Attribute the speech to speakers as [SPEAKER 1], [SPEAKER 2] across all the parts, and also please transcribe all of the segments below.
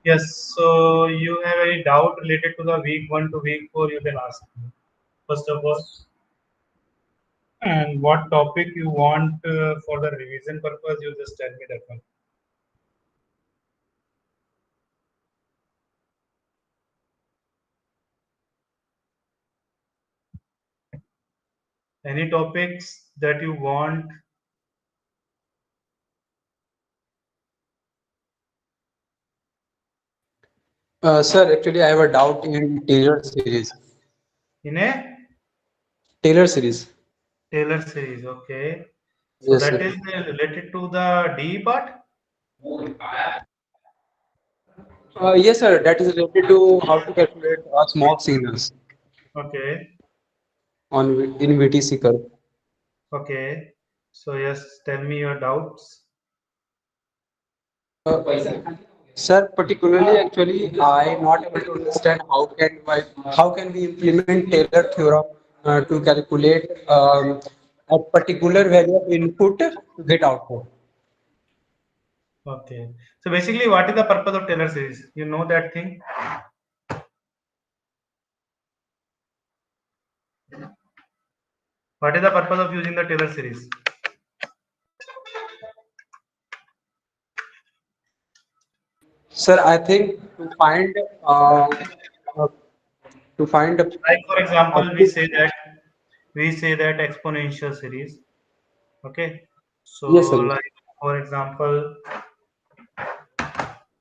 [SPEAKER 1] Yes, so you have any doubt related to the week 1 to week 4, you can ask me, first of all. And what topic you want for the revision purpose, you just tell me that one. Any topics that you want?
[SPEAKER 2] Sir, actually, I have a doubt in Taylor series.
[SPEAKER 1] In a
[SPEAKER 2] Taylor series.
[SPEAKER 1] Taylor series, okay. So
[SPEAKER 2] Yes,
[SPEAKER 1] that
[SPEAKER 2] sir.
[SPEAKER 1] is related to the D part?
[SPEAKER 2] Yes, sir. That is related to how to calculate smoke signals
[SPEAKER 1] Okay,
[SPEAKER 2] on in VTC curve.
[SPEAKER 1] okay. So yes, tell me your doubts.
[SPEAKER 2] Sir, particularly, actually, I not able to understand how can we implement Taylor theorem to calculate a particular value of input to get output.
[SPEAKER 1] Okay. So basically, what is the purpose of Taylor series? You know that thing? What is the purpose of using the Taylor series?
[SPEAKER 2] Sir, I think uh, uh, to find
[SPEAKER 1] Like for example,
[SPEAKER 2] output.
[SPEAKER 1] we say that exponential series. Okay. So
[SPEAKER 2] Yes, sir.
[SPEAKER 1] like for example,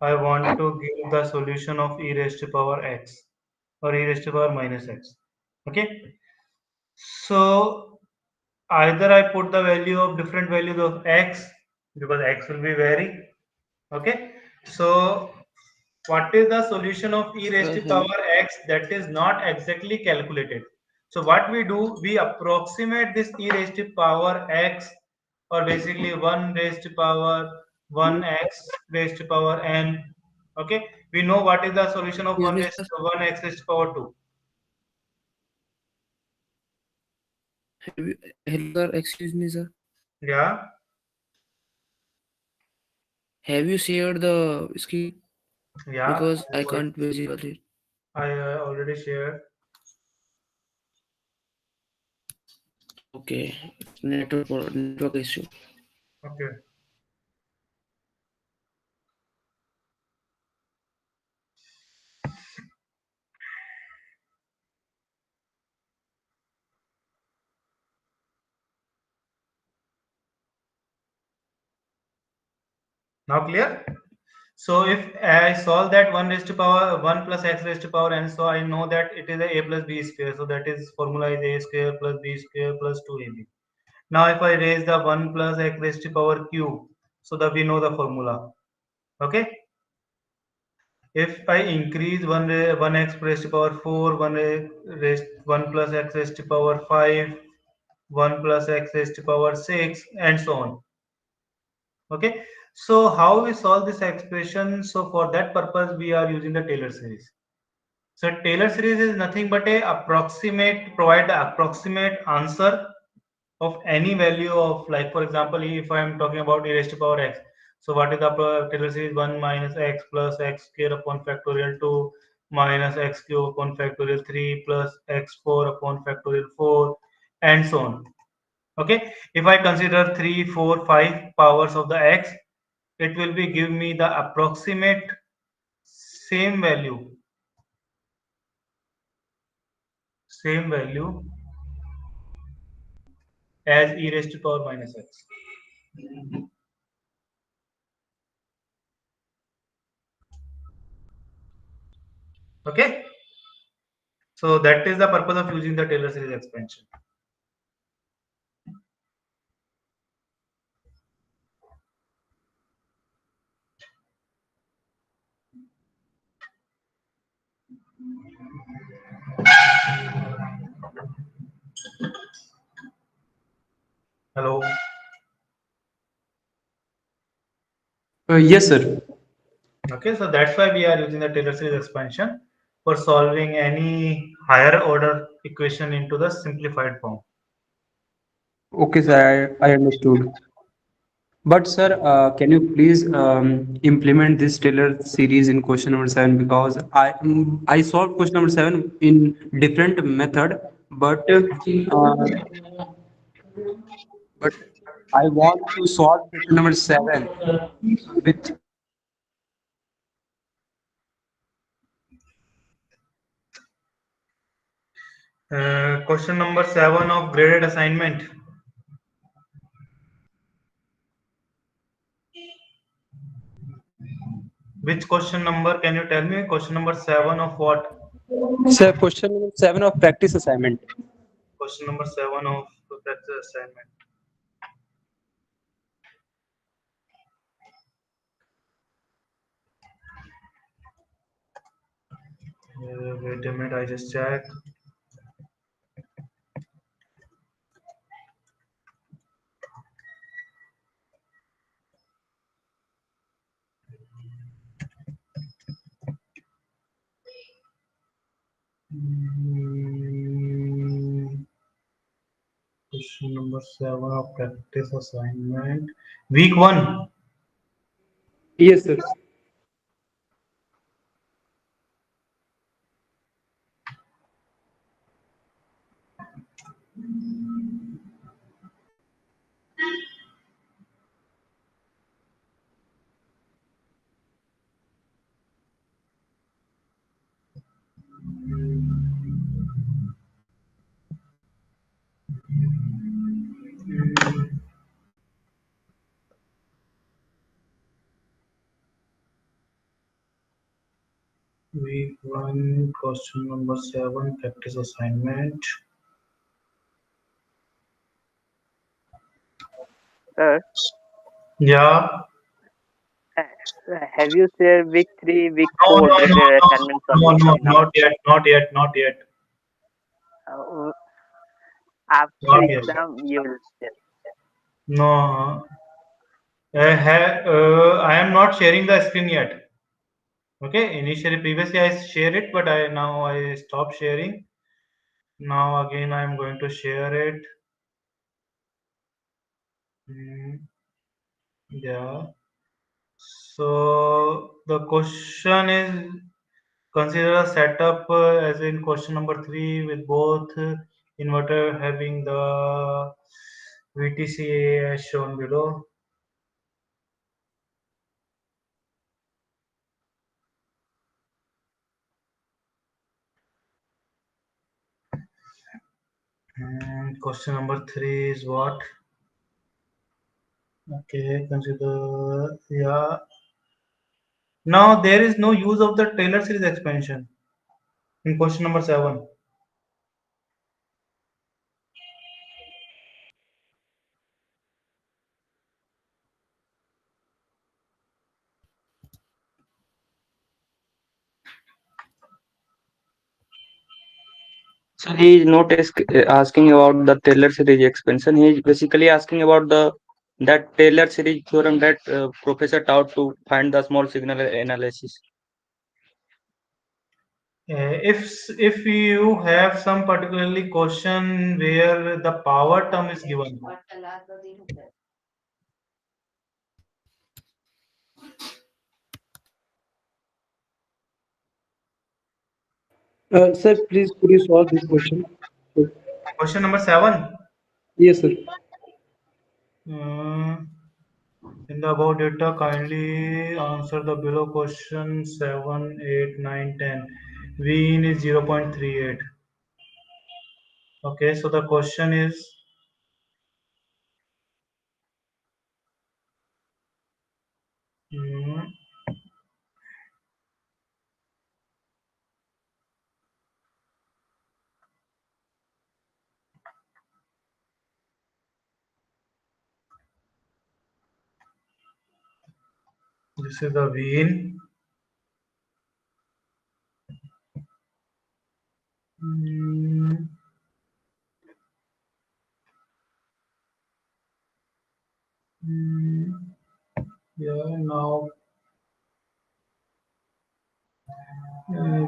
[SPEAKER 1] I want to give the solution of e raised to power x or e raised to power minus x. Okay. So either I put the value of different values of x because x will be varying. Okay. So what is the solution of e raised to
[SPEAKER 3] Hello.
[SPEAKER 1] power x that is not exactly calculated? So what we do, we approximate this e raised to power x or basically 1 raised to power 1x raised to power n. Okay, we know what is the solution of
[SPEAKER 3] Excuse
[SPEAKER 1] 1
[SPEAKER 3] me,
[SPEAKER 1] raised
[SPEAKER 3] sir.
[SPEAKER 1] to 1x raised to power 2.
[SPEAKER 3] Hello, sir. Excuse me, sir.
[SPEAKER 1] Yeah,
[SPEAKER 3] Have you shared the screen?
[SPEAKER 1] yeah,
[SPEAKER 3] Because I can't visual it.
[SPEAKER 1] I already shared.
[SPEAKER 3] Okay, network issue.
[SPEAKER 1] Okay, now clear. So if I solve that 1 raised to power 1 plus x raised to power n, so I know that it is a plus b square. So that is formula is a square plus b square plus 2ab. Now if I raise the 1 plus x raised to power cube, so that we know the formula. Okay. If I increase 1 x raised to power 4, 1 plus x raised to power 5, 1 plus x raised to power 6, and so on. Okay. So how we solve this expression? So for that purpose, we are using the Taylor series. So Taylor series is nothing but a provide the approximate answer of any value of, like for example, if I am talking about e raised to power x. So what is the Taylor series? 1 minus x plus x square upon factorial 2 minus x cube upon factorial 3 plus x4 upon factorial 4 and so on. Okay. If I consider 3, 4, 5 powers of the x, it will be give me the approximate same value same value as e raised to power minus x. Okay, so that is the purpose of using the Taylor series expansion. Hello.
[SPEAKER 2] Yes, sir.
[SPEAKER 1] Okay, so that's why we are using the Taylor series expansion for solving any higher order equation into the simplified form.
[SPEAKER 2] Okay, sir. I understood. But sir, can you please implement this Taylor series in question number seven, because I solved question number seven in different method, but I want to solve question number seven with
[SPEAKER 1] Question number 7 of graded assignment. Which question number? Can you tell me? Question number 7 of what?
[SPEAKER 2] sir, question number seven of practice assignment.
[SPEAKER 1] Question number 7 of that assignment. Wait a minute, I just checked. Question number 7 of practice assignment. Week 1.
[SPEAKER 2] Yes, sir.
[SPEAKER 1] Week 1, question number 7, practice assignment.
[SPEAKER 4] Sir,
[SPEAKER 1] Yeah.
[SPEAKER 4] have you shared week 3, week
[SPEAKER 1] No,
[SPEAKER 4] 4
[SPEAKER 1] no, no,
[SPEAKER 4] graded
[SPEAKER 1] no,
[SPEAKER 4] assignments on
[SPEAKER 1] no,
[SPEAKER 4] me
[SPEAKER 1] no,
[SPEAKER 4] now?
[SPEAKER 1] not yet, not yet, not yet,
[SPEAKER 4] Uh, After
[SPEAKER 1] not yet.
[SPEAKER 4] exam, you will share.
[SPEAKER 1] No, I am not sharing the screen yet. Okay, initially, previously I share it, but now I stop sharing. Now again, I am going to share it. Yeah. So the question is, consider a setup as in question number 3 with both inverter having the VTCA as shown below. And question number 3 is what? Okay, consider, yeah. Now there is no use of the Taylor series expansion in question number 7.
[SPEAKER 5] So he is not asking about the Taylor series expansion. He is basically asking about the that Taylor series theorem that professor taught to find the small signal analysis.
[SPEAKER 1] If you have some particularly question where the power term is given,
[SPEAKER 2] Sir, please could you solve this question?
[SPEAKER 1] question number 7.
[SPEAKER 2] Yes, sir.
[SPEAKER 1] In the above data, kindly answer the below question 7, 8, 9, 10. V in is 0.38. Okay, so the question is, mm, this is the V in. Mm, mm, yeah, now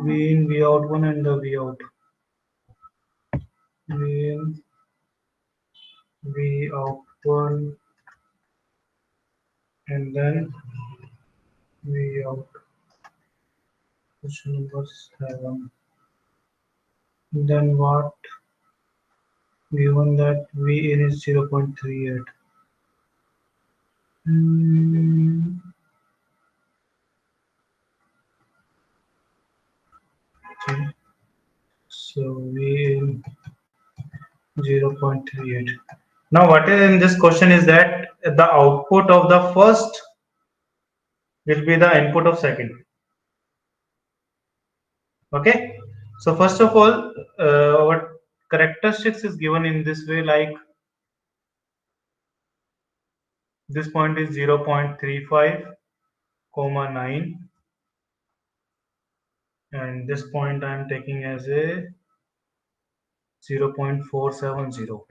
[SPEAKER 1] V in, V out 1 and the V out. V in, V out 1. and then V out. Question number 7. Then what? Given that V in is 0.38. Okay. So V in 0.38. Now what is in this question is that the output of the first will be the input of second. Okay. So first of all, our characteristics is given in this way, like this point is 0.35, 9, and this point I am taking as a 0.470.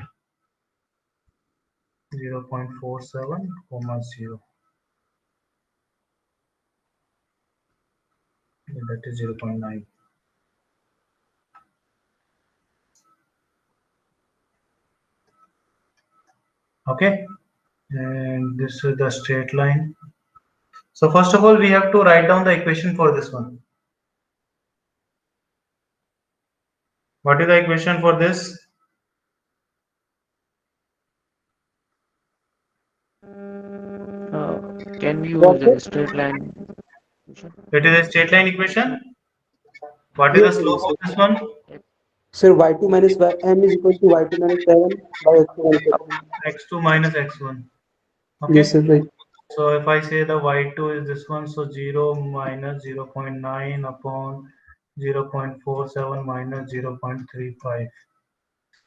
[SPEAKER 1] 0.47, 0. That is 0.9. Okay, and this is the straight line. So first of all, we have to write down the equation for this one. What is the equation for this?
[SPEAKER 6] Can we use a straight line?
[SPEAKER 1] It is a straight line equation. What is the
[SPEAKER 2] Yes,
[SPEAKER 1] slope
[SPEAKER 2] yes,
[SPEAKER 1] of
[SPEAKER 2] yes.
[SPEAKER 1] this one?
[SPEAKER 2] Sir, y2 minus m is equal to y2 minus 7 by x2 minus x1.
[SPEAKER 1] X2 minus x1.
[SPEAKER 2] Yes,
[SPEAKER 1] Okay.
[SPEAKER 2] sir, right.
[SPEAKER 1] So if I say the y2 is this one, so 0 minus 0.9 upon 0.47 minus 0.35.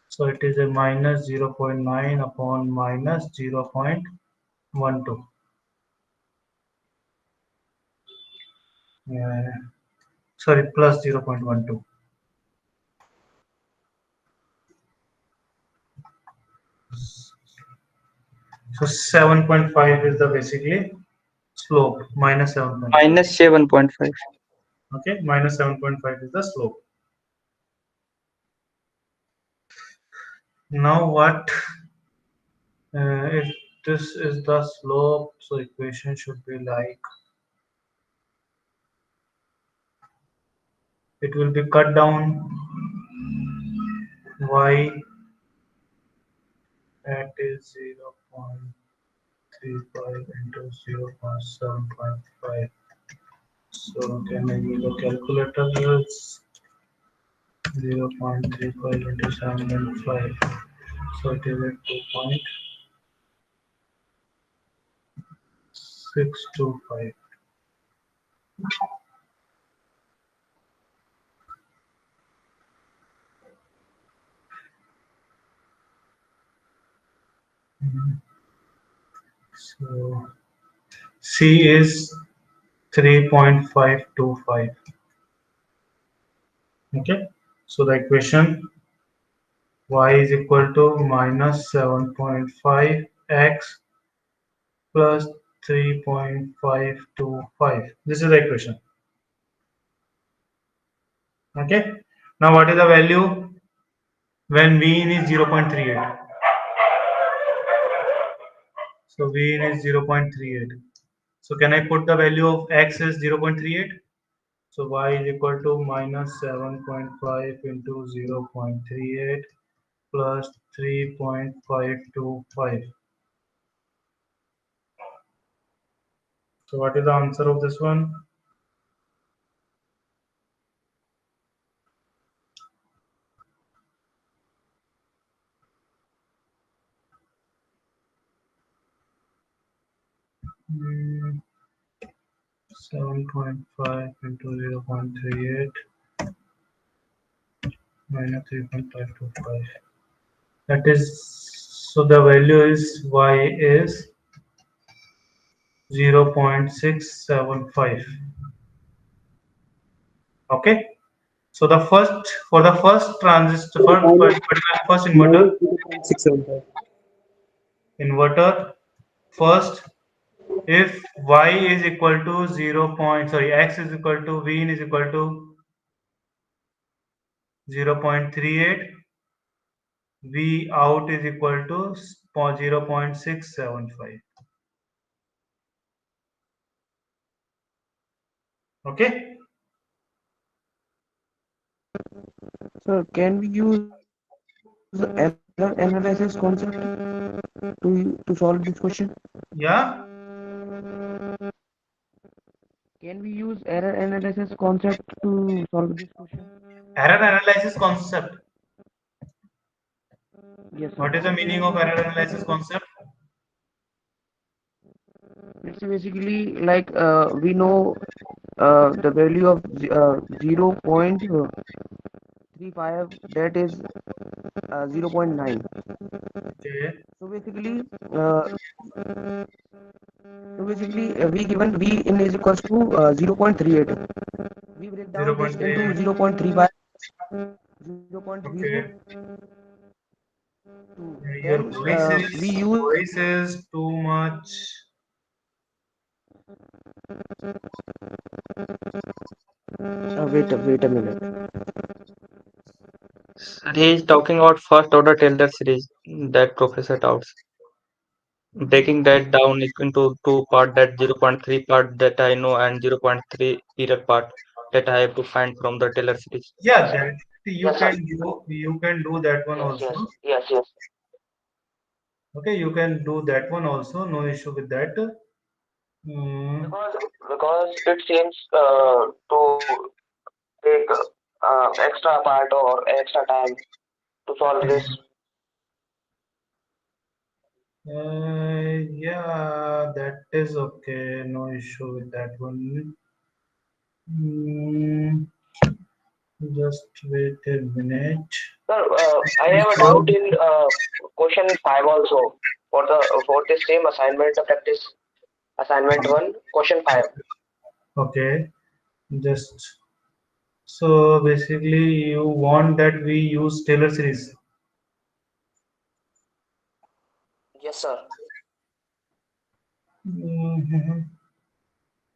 [SPEAKER 1] So it is a minus 0.9 upon minus 0.12. Sorry, plus 0.12. So 7.5 is the basically slope, minus 7.5.
[SPEAKER 5] Minus 7.5.
[SPEAKER 1] Okay, minus 7.5 is the slope. Now what if this is the slope? So equation should be like, it will be cut down y that is 0.35 into 0.7.5. So can I use a calculator? It's 0.35 into 7.5. So it is at 2.625. So C is 3.525. Okay. So the equation y is equal to minus 7.5 x plus 3.525. This is the equation. Okay. Now what is the value when V in is 0.38? So V in is 0.38. So can I put the value of x as 0.38? So y is equal to minus 7.5 into 0.38 plus 3.525. So what is the answer of this one? Hmm, 7.5 into 0.38 minus 3.525. That is, so the value is y is 0.675. Okay. So the first, for the first transistor, for
[SPEAKER 2] Minus,
[SPEAKER 1] particular first
[SPEAKER 2] minus 0.675.
[SPEAKER 1] inverter, first, if y is equal to 0. Sorry, x is equal to v in is equal to 0.38, v out is equal to 0.675. Okay.
[SPEAKER 6] So can we use error analysis concept to solve this question?
[SPEAKER 1] Yeah.
[SPEAKER 6] Can we use error analysis concept to solve this question?
[SPEAKER 1] Error analysis concept.
[SPEAKER 6] Yes,
[SPEAKER 1] What is
[SPEAKER 6] sir.
[SPEAKER 1] the meaning of error analysis concept?
[SPEAKER 6] It's basically like we know the value of 0.35, that is 0.9.
[SPEAKER 1] Okay.
[SPEAKER 6] So basically, uh, we given v in is equals to 0.38. We break down this into
[SPEAKER 1] 0.38.
[SPEAKER 6] 0.35, 0.34.
[SPEAKER 1] Okay. Your
[SPEAKER 6] Then we use
[SPEAKER 1] voice is too much.
[SPEAKER 6] wait a minute.
[SPEAKER 5] Sir, he is talking about first order Taylor series that Professor touts. Breaking that down into two part, that 0.3 part that I know and 0.3 error part that I have to find from the Taylor series.
[SPEAKER 1] Yeah, that you can do. You can do that one also. Okay, you can do that one also. No issue with that. Mm,
[SPEAKER 7] Because it seems to take extra part or extra time to solve this.
[SPEAKER 1] yeah, that is okay. No issue with that one. Mm, just wait a minute.
[SPEAKER 7] Sir, I have a doubt in question 5 also for this same assignment practice assignment 1 question 5.
[SPEAKER 1] Okay, just so basically you want that we use Taylor series.
[SPEAKER 7] Yes, sir.
[SPEAKER 1] Mhm.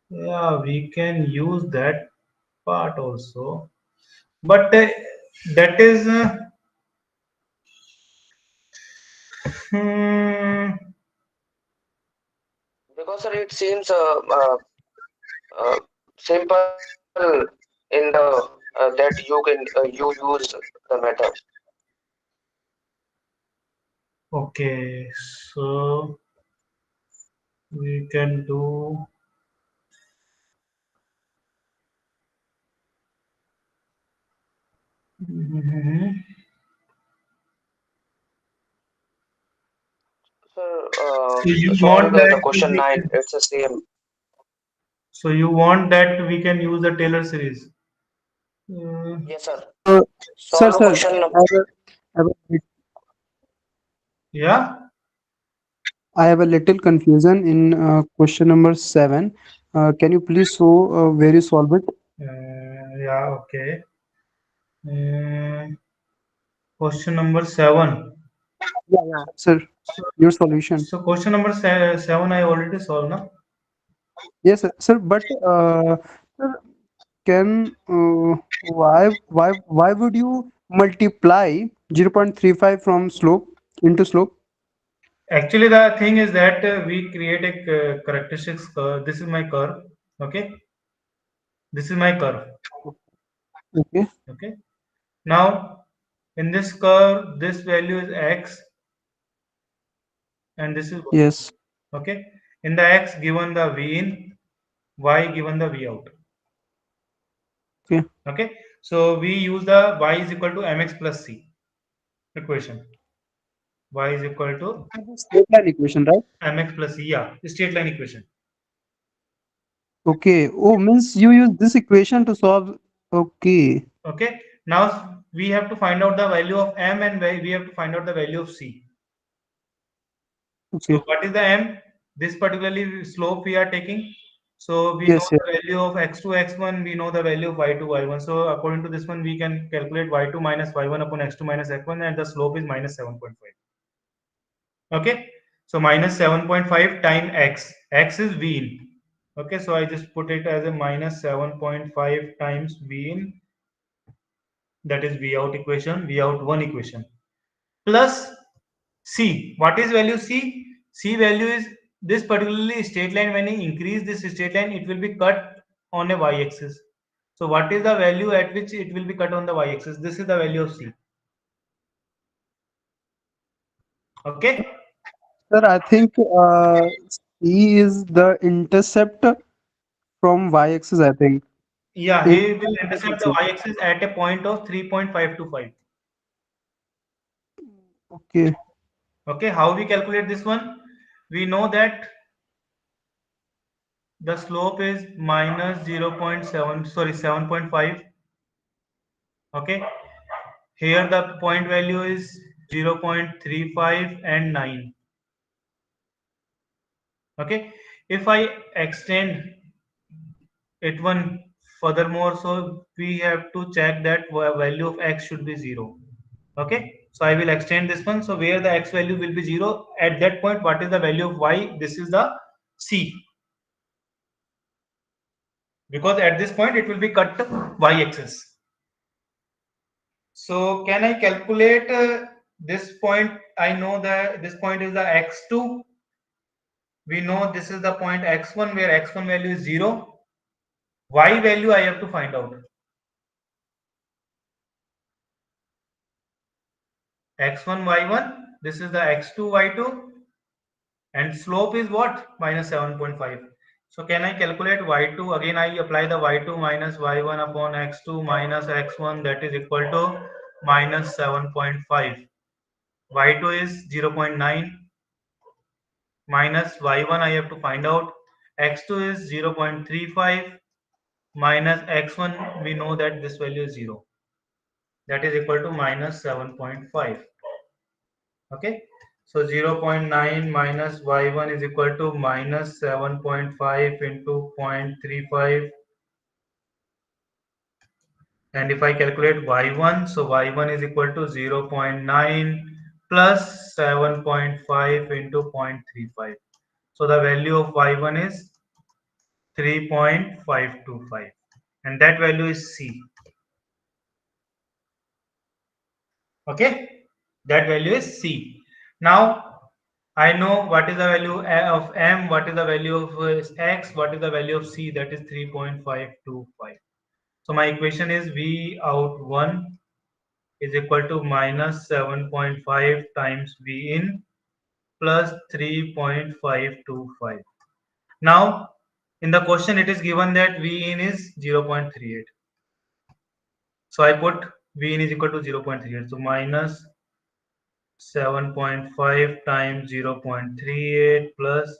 [SPEAKER 1] Yeah, we can use that part also, but that is hmm,
[SPEAKER 7] Because sir, it seems simple in the that you use the method.
[SPEAKER 1] okay. So we can do. Mhm.
[SPEAKER 7] Sir,
[SPEAKER 1] So you
[SPEAKER 7] solve
[SPEAKER 1] want that
[SPEAKER 7] the question
[SPEAKER 1] we
[SPEAKER 7] 9.
[SPEAKER 1] can,
[SPEAKER 7] It's the same.
[SPEAKER 1] so you want that we can use the Taylor series. Mm,
[SPEAKER 7] Yes, sir.
[SPEAKER 2] Uh,
[SPEAKER 7] Solve
[SPEAKER 2] sir,
[SPEAKER 7] question.
[SPEAKER 1] yeah.
[SPEAKER 2] I have a little confusion in question number 7. Can you please show where you solve it?
[SPEAKER 1] Yeah. Okay. Mm, question number 7.
[SPEAKER 2] Yeah, yeah. Sir,
[SPEAKER 1] So,
[SPEAKER 2] your solution.
[SPEAKER 1] so question number 7 I already solved, no?
[SPEAKER 2] Yes, sir. But sir, can why would you multiply 0.35 from slope into slope?
[SPEAKER 1] Actually, the thing is that we create a characteristics curve. This is my curve. Okay. This is my curve.
[SPEAKER 2] Okay.
[SPEAKER 1] Okay. Now, in this curve, this value is x, and this is y.
[SPEAKER 2] Yes.
[SPEAKER 1] Okay. In the x given the v in, y given the v out.
[SPEAKER 2] Okay.
[SPEAKER 1] Okay. So we use the y is equal to mx plus c equation. Y is equal to
[SPEAKER 2] Straight line equation, right?
[SPEAKER 1] mx plus c. Yeah, straight line equation.
[SPEAKER 2] Okay. Oh, means you use this equation to solve. Okay.
[SPEAKER 1] Okay. Now we have to find out the value of m, and we have to find out the value of c. So
[SPEAKER 2] Okay.
[SPEAKER 1] what is the m? This particularly slope we are taking. So we know
[SPEAKER 2] Yes. Yes.
[SPEAKER 1] the value of x2, x1. We know the value of y2, y1. So according to this one, we can calculate y2 minus y1 upon x2 minus x1, and the slope is minus 7.5. Okay. So minus 7.5 times x. X is v in. Okay. So I just put it as a minus 7.5 times v in. That is v out equation, v out one equation, plus c. What is value c? C value is this particularly straight line. When you increase this straight line, it will be cut on a y-axis. So what is the value at which it will be cut on the y-axis? This is the value of C. Okay.
[SPEAKER 8] Sir, I think C is the intercept from y-axis, I think.
[SPEAKER 1] Yeah,
[SPEAKER 8] In
[SPEAKER 1] he will intercept the y-axis at a point of 3.525.
[SPEAKER 8] Okay.
[SPEAKER 1] Okay, how we calculate this one? We know that the slope is minus 0.7, sorry, 7.5. Okay, here the point value is 0.35 and 9. Okay, if I extend it one furthermore, so we have to check that value of x should be 0. Okay, so I will extend this one. So where the x value will be 0, at that point what is the value of y? This is the C, because at this point it will be cut y-axis. So can I calculate this point? I know that this point is the x2. We know this is the point x1 where x1 value is 0. Y value I have to find out. X1 y1. This is the x2 y2. And slope is what? Minus 7.5. So can I calculate y2? Again, I apply the y2 minus y1 upon x2 minus x1, that is equal to minus 7.5. y2 is 0.9 minus y1 I have to find out. X2 is 0.35 minus x1, we know that this value is 0. That is equal to minus 7.5. Okay. So 0.9 minus y1 is equal to minus 7.5 into 0.35. And if I calculate y1, so y1 is equal to 0.9 plus 7.5 into 0.35. So the value of y1 is 3.525, and that value is C. Okay, that value is C. Now I know what is the value of M, what is the value of X, what is the value of C, that is 3.525. So my equation is V out 1 is equal to minus 7.5 times V in plus 3.525. Now in the question it is given that V in is 0.38. So I put V in is equal to 0.38. So minus 7.5 times 0.38 plus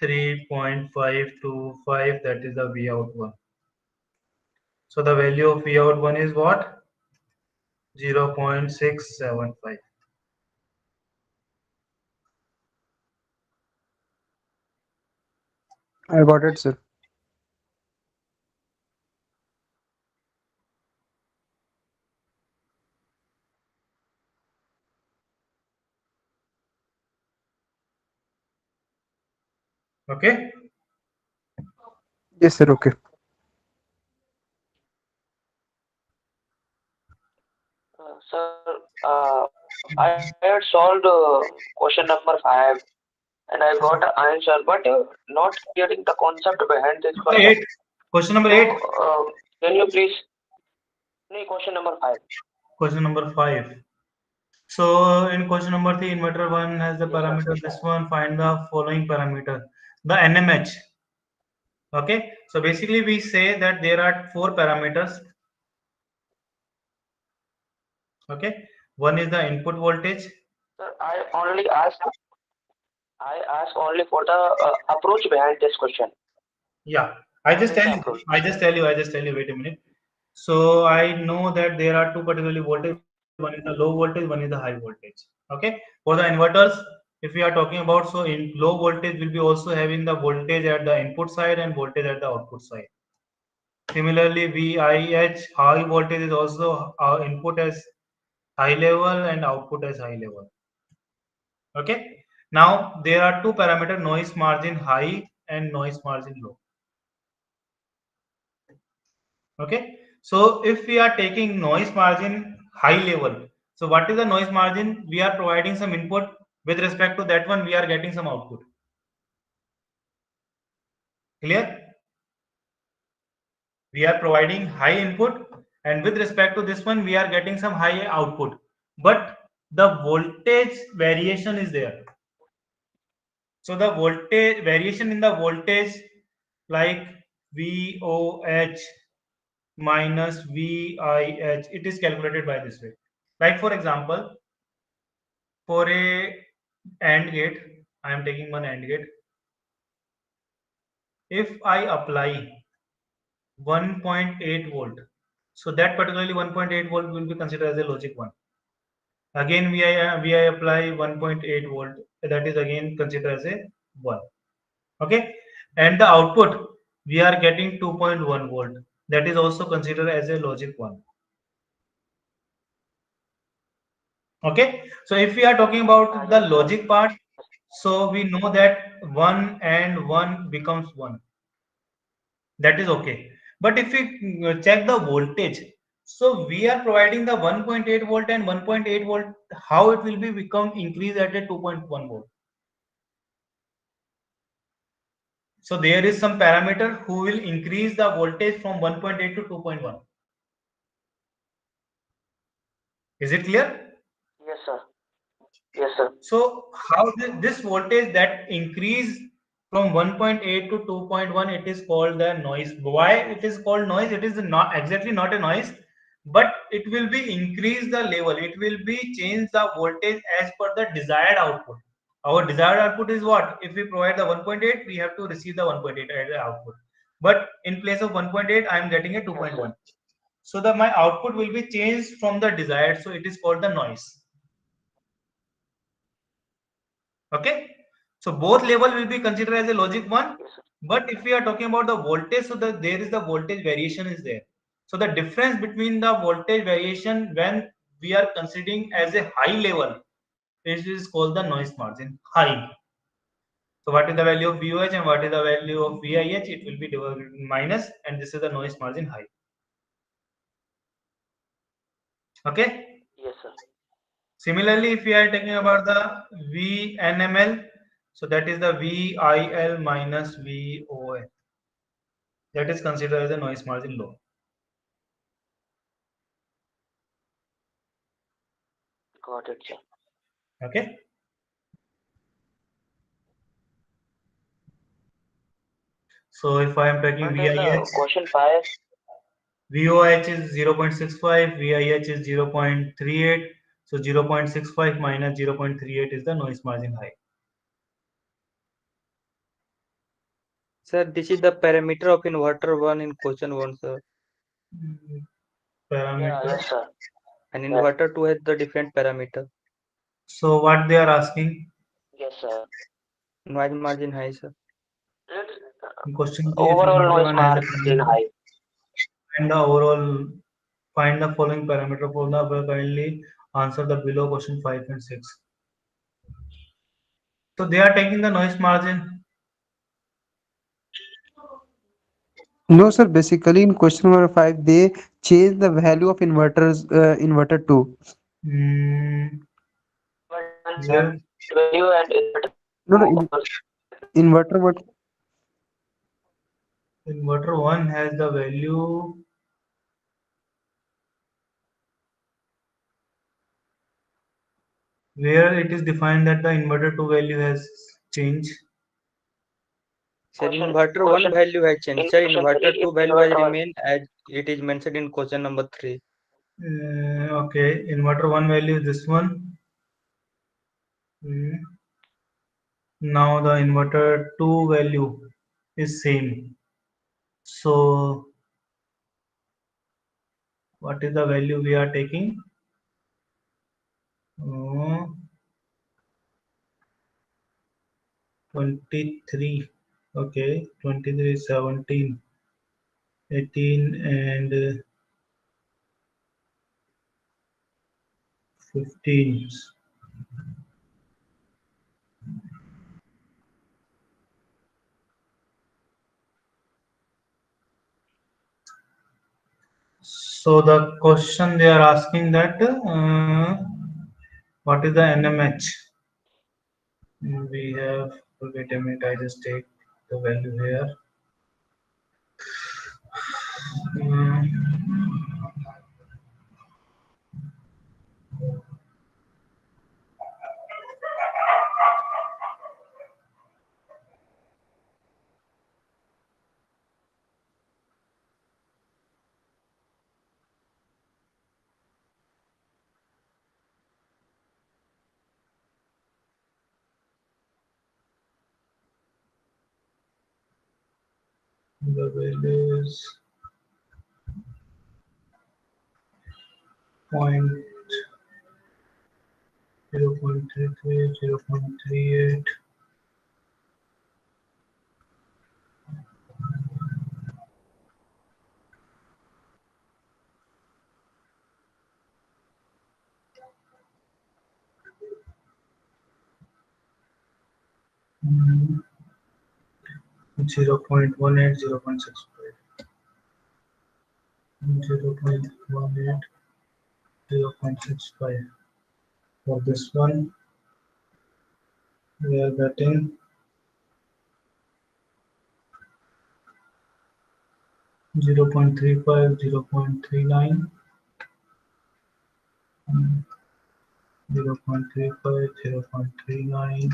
[SPEAKER 1] 3.525, that is the V out 1. So the value of V out 1 is what? 0.675.
[SPEAKER 8] I got it, sir.
[SPEAKER 1] Okay.
[SPEAKER 8] Yes, sir. Okay.
[SPEAKER 7] Sir, I had solved question number 5 and I got an answer, but not getting the concept behind this
[SPEAKER 1] Number
[SPEAKER 7] question.
[SPEAKER 1] 8. Question number
[SPEAKER 7] So,
[SPEAKER 1] 8.
[SPEAKER 7] can you please? No, question number 5.
[SPEAKER 1] Question number 5. So in question number 3, inverter 1 has the
[SPEAKER 7] Yes, sir.
[SPEAKER 1] parameter this one. Find the following parameter. The NMH. Okay. So basically we say that there are 4 parameters. Okay. One is the input voltage.
[SPEAKER 7] Sir, I ask only for the approach behind this question.
[SPEAKER 1] Yeah. I just tell you. Wait a minute. So I know that there are two particularly voltage. One is the low voltage, one is the high voltage. Okay. For the inverters, if we are talking about, so in low voltage will be also having the voltage at the input side and voltage at the output side. Similarly, VIH high voltage is also input as high level and output as high level. Okay. Now there are two parameter: noise margin high and noise margin low. Okay. So if we are taking noise margin high level, so what is the noise margin? We are providing some input, with respect to that one we are getting some output. Clear? We are providing high input, and with respect to this one, we are getting some high output. But the voltage variation is there. So the voltage variation in the voltage, like VOH minus VIH, it is calculated by this way. Like for example, for a AND gate, I am taking one AND gate. If I apply 1.8 volt, so that particularly 1.8 volt will be considered as a logic 1. Again, vi apply 1.8 volt, that is again considered as a 1. Okay, and the output we are getting 2.1 volt, that is also considered as a logic 1. Okay, so if we are talking about the logic part, so we know that 1 and 1 becomes 1, that is okay. But if we check the voltage, so we are providing the 1.8 volt and 1.8 volt, how it will be become increase at a 2.1 volt. So there is some parameter who will increase the voltage from 1.8 to 2.1. Is it clear?
[SPEAKER 7] Yes, sir. Yes, sir.
[SPEAKER 1] So how this voltage that increase from 1.8 to 2.1, it is called the noise. Why it is called noise? It is not exactly not a noise, but it will be increase the level. It will be change the voltage as per the desired output. Our desired output is what? If we provide the 1.8, we have to receive the 1.8 as the output. But in place of 1.8, I am getting a 2.1. So the my output will be changed from the desired. So it is called the noise. Okay, so both level will be considered as a logic 1. But if we are talking about the voltage, so there is the voltage variation is there. So the difference between the voltage variation when we are considering as a high level, it is called the noise margin high. So what is the value of VOH and what is the value of VIH? It will be divided minus, and this is the noise margin high. Okay.
[SPEAKER 7] Yes, sir.
[SPEAKER 1] Similarly, if we are talking about the VNML, so that is the VIL minus VOH. That is considered as a noise margin low.
[SPEAKER 7] Got it, sir.
[SPEAKER 1] Okay. So if I am taking
[SPEAKER 7] And
[SPEAKER 1] VIH,
[SPEAKER 7] question 5.
[SPEAKER 1] VOH is 0.65, VIH is 0.38. So 0.65 minus 0.38 is the noise margin high.
[SPEAKER 5] Sir, this is the parameter of inverter 1 in question 1, sir.
[SPEAKER 1] Parameter.
[SPEAKER 7] Yes, sir.
[SPEAKER 5] And inverter 2 has the different parameter.
[SPEAKER 1] So what they are asking?
[SPEAKER 7] Yes, sir.
[SPEAKER 5] Noise margin high, sir.
[SPEAKER 1] Question is if
[SPEAKER 7] Overall
[SPEAKER 1] inverter
[SPEAKER 7] noise
[SPEAKER 1] one has a
[SPEAKER 7] margin
[SPEAKER 1] parameter,
[SPEAKER 7] high.
[SPEAKER 1] and the overall find the following parameter for the kindly answer the below question 5 and 6. So they are taking the noise margin.
[SPEAKER 8] No, sir. Basically, in question number 5, they change the value of inverter 2.
[SPEAKER 1] Yeah.
[SPEAKER 7] Value and
[SPEAKER 8] No, no, inverter what?
[SPEAKER 1] Inverter 1 has the value where it is defined that the inverter 2 value has changed.
[SPEAKER 5] Sir, inverter 1 value has changed. Sir, inverter 2 value has remained as it is mentioned in question number 3.
[SPEAKER 1] Okay, inverter 1 value is this one. Now the inverter 2 value is same. So what is the value we are taking? 23. Okay, 23, 17, 18 and 15. So the question they are asking that what is the NMH? We have, wait a minute, I just take the value here. The value is 0.33, 0.38. Mm, 0.18, 0.65. 0.18, 0.65. For this one, we are getting 0.35, 0.39, 0.35, 0.39,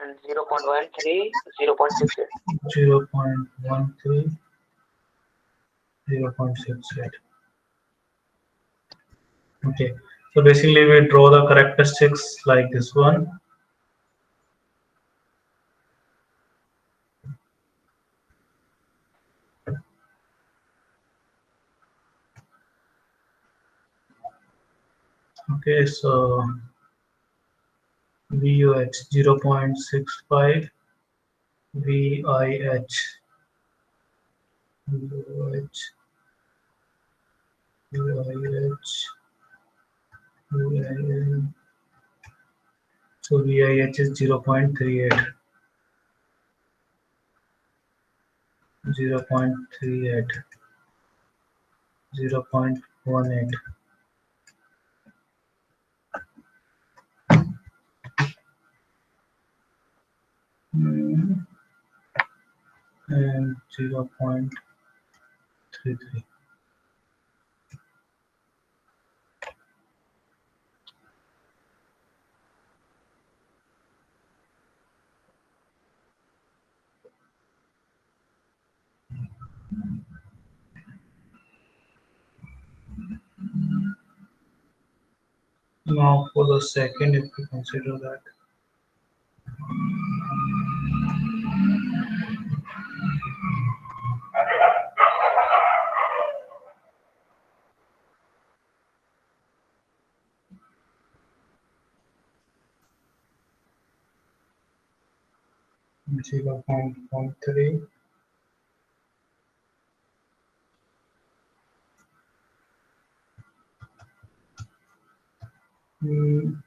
[SPEAKER 7] And 0.13, 0.68.
[SPEAKER 1] 0.13, 0.68. Okay, so basically we draw the characteristics like this one. Okay, so VUH 0.65, VIH, VIH, VIH, VIH. So VIH is 0.38, 0.38, 0.18. And 0.33. Now for the second, if we consider that, zero point 0.13, mm,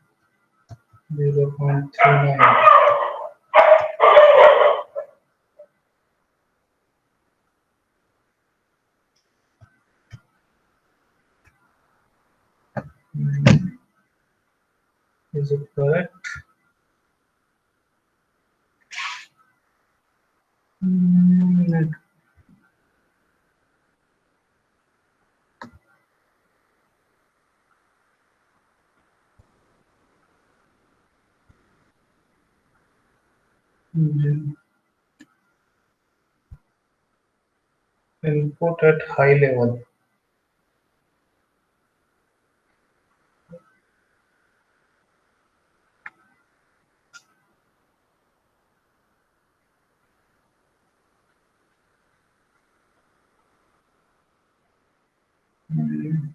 [SPEAKER 1] 0.39, is it correct? Mm, 'input at high level'. Mm,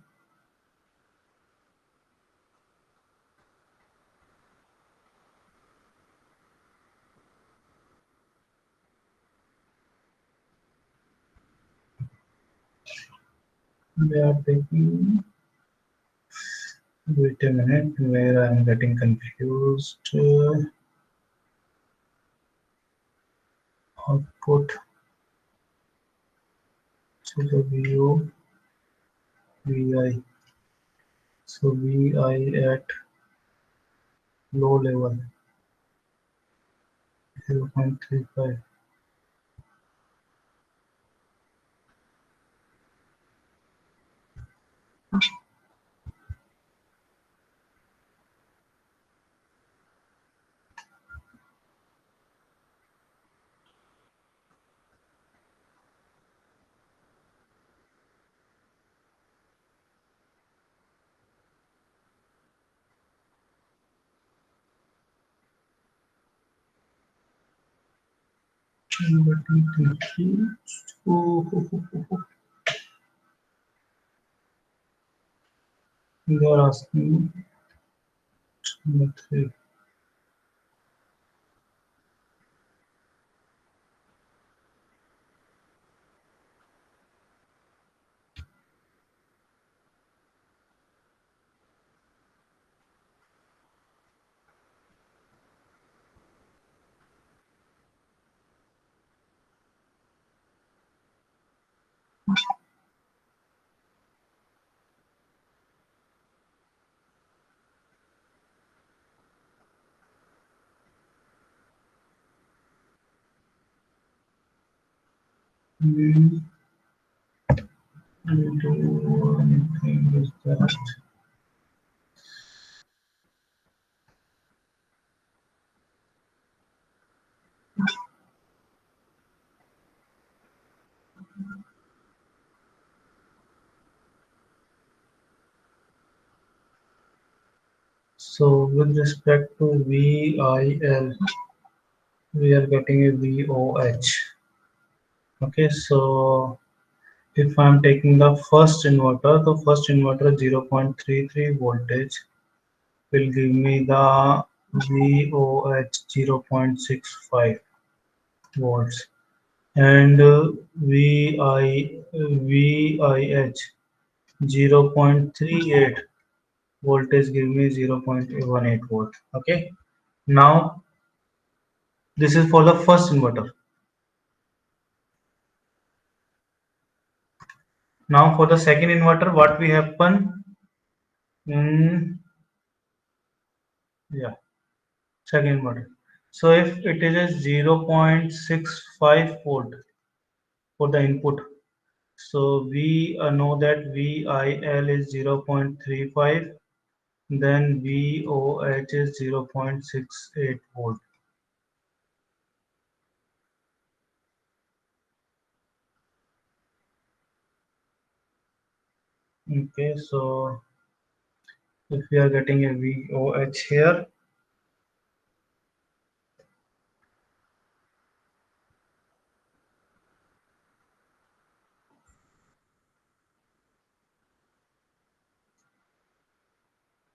[SPEAKER 1] We are taking. Wait a minute, where I'm getting confused. Output to the VU, VI. So VI at low level 0.35. They are asking number 3. We will do one thing is that so with respect to VIL, we are getting a VOH. Okay, so if I'm taking the first inverter, the first inverter 0.33 voltage will give me the VOH 0.65 volts, and VIH 0.38 voltage give me 0.18 volt. Okay, now this is for the first inverter. Now for the second inverter, what we happen? Yeah, second inverter. So if it is a 0.65 volt for the input, so we know that VIL is 0.35, then VOH is 0.68 volt. Okay, so if we are getting a VOH here,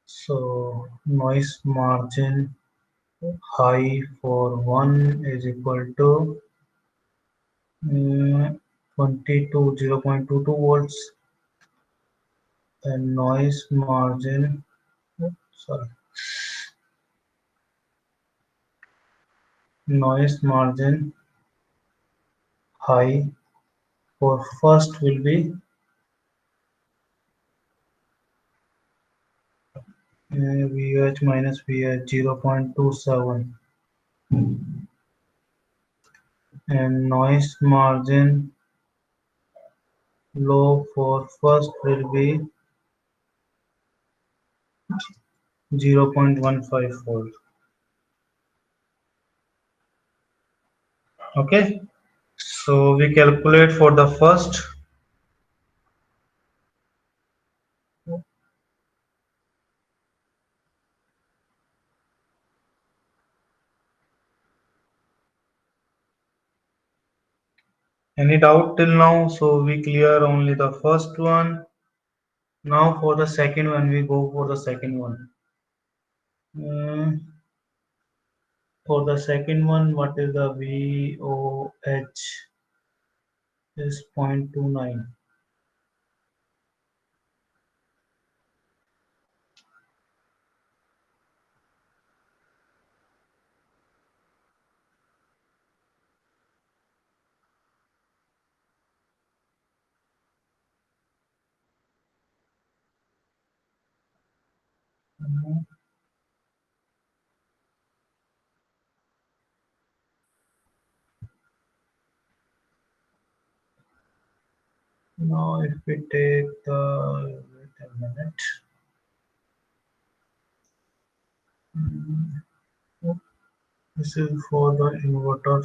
[SPEAKER 1] so noise margin high for 1 is equal to 0.22 volts, and noise margin, sorry, noise margin high for first will be VH minus VH 0.27, and noise margin low for first will be 0.15 volt. Okay, so we calculate for the first. Any doubt till now? So we clear only the first one. Now for the second one, we go for the second one. For the second one, what is the VOH? Is 0.29. Now if we take the A minute. This is for the inverter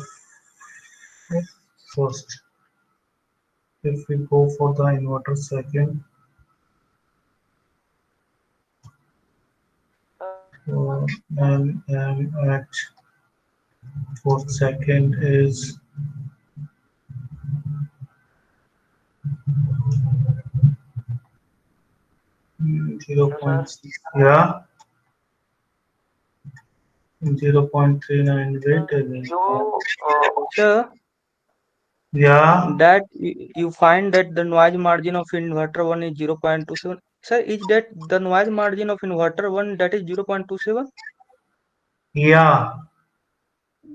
[SPEAKER 1] first. If we go for the inverter second, and at for second is 0.6, yeah, 0.39 rate again.
[SPEAKER 5] Sir,
[SPEAKER 1] Yeah,
[SPEAKER 5] that you find that the noise margin of inverter 1 is 0.27. Sir, is that the noise margin of inverter 1 that is 0.27?
[SPEAKER 1] yeah.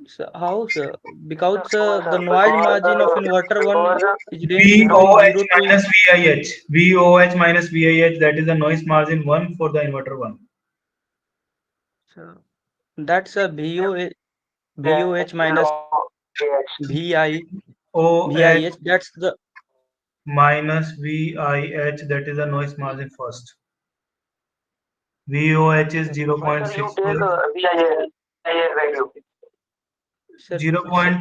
[SPEAKER 5] So how, sir? Because the noise margin of inverter 1 is ranging from
[SPEAKER 1] VOH
[SPEAKER 5] 0 to.
[SPEAKER 1] minus VIH. VOH minus VIH, that is the noise margin 1 for the inverter 1.
[SPEAKER 5] Sir, that's a VOH minus
[SPEAKER 1] OH
[SPEAKER 5] VIH. That's the.
[SPEAKER 1] minus VIH, that is the noise margin first. VOH is 0.65.
[SPEAKER 5] Sir,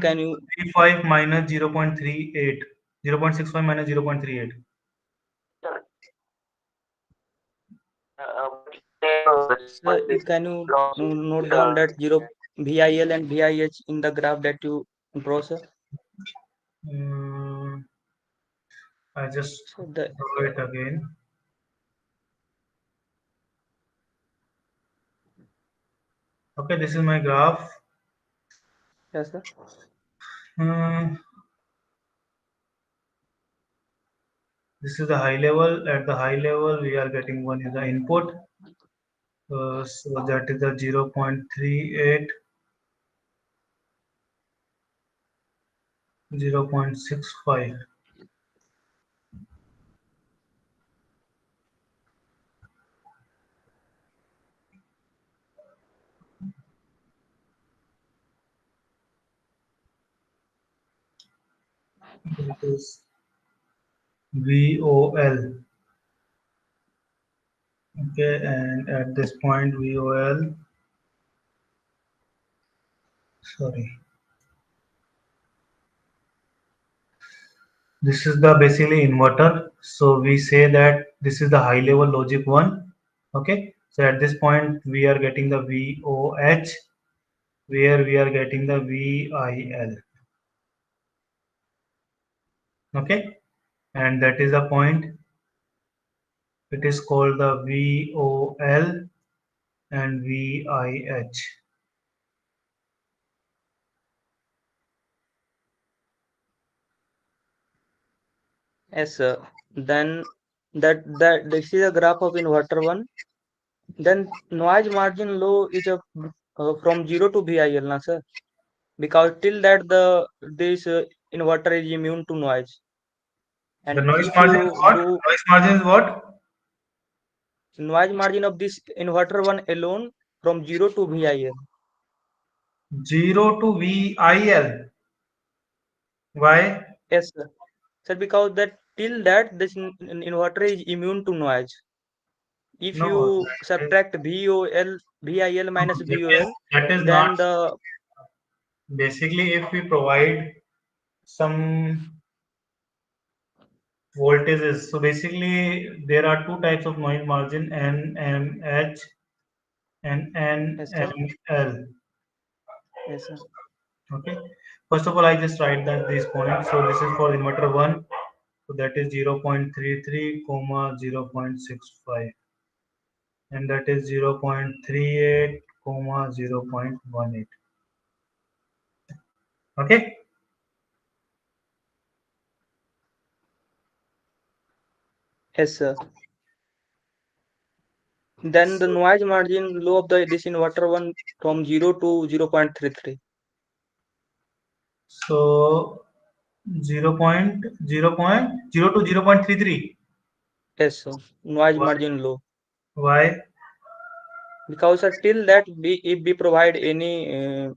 [SPEAKER 5] can you.
[SPEAKER 1] 0.35 minus 0.38. 0.65 minus 0.38.
[SPEAKER 5] Sir, can you note down that VIL and VIH in the graph that you draw, sir?
[SPEAKER 1] I just
[SPEAKER 5] So
[SPEAKER 1] draw it again. Okay, this is my graph.
[SPEAKER 5] yes, sir.
[SPEAKER 1] This is the high level. At the high level, we are getting one is the input. So that is the 0.38, 0.65. That is VOL. Okay, and at this point, VOL. Sorry. This is the basically inverter. So we say that this is the high level logic one. Okay. So at this point, we are getting the VOH, where we are getting the VIL. Okay. And that is the point. It is called the VOL and VIH.
[SPEAKER 5] Yes, sir. Then that this is a graph of inverter 1. Then noise margin low is from 0 to VIL, na sir? Because till that this inverter is immune to noise.
[SPEAKER 1] The
[SPEAKER 5] And
[SPEAKER 1] noise
[SPEAKER 5] if
[SPEAKER 1] margin
[SPEAKER 5] you
[SPEAKER 1] is what?
[SPEAKER 5] do
[SPEAKER 1] Noise margin is what?
[SPEAKER 5] noise margin of this inverter 1 alone from 0 to VIL.
[SPEAKER 1] 0 to VIL. Why?
[SPEAKER 5] Yes, sir. Sir, because that till that this inverter is immune to noise. If
[SPEAKER 1] No,
[SPEAKER 5] you subtract VIL minus VOL,
[SPEAKER 1] that is not.
[SPEAKER 5] then the
[SPEAKER 1] Basically, if we provide some voltages, so basically there are two types of noise margin, NMH and
[SPEAKER 5] yes, sir.
[SPEAKER 1] NML.
[SPEAKER 5] Yes, sir.
[SPEAKER 1] Okay. First of all, I just write that these points. So this is for inverter 1. So that is 0.33, 0.65. And that is 0.38, 0.18. Okay.
[SPEAKER 5] Yes, sir. Then the noise margin low of this inverter 1 from 0 to 0.33.
[SPEAKER 1] So 0.0 to 0.33.
[SPEAKER 5] Yes, sir. Noise
[SPEAKER 1] Why?
[SPEAKER 5] margin low.
[SPEAKER 1] Why?
[SPEAKER 5] Because till that if we provide any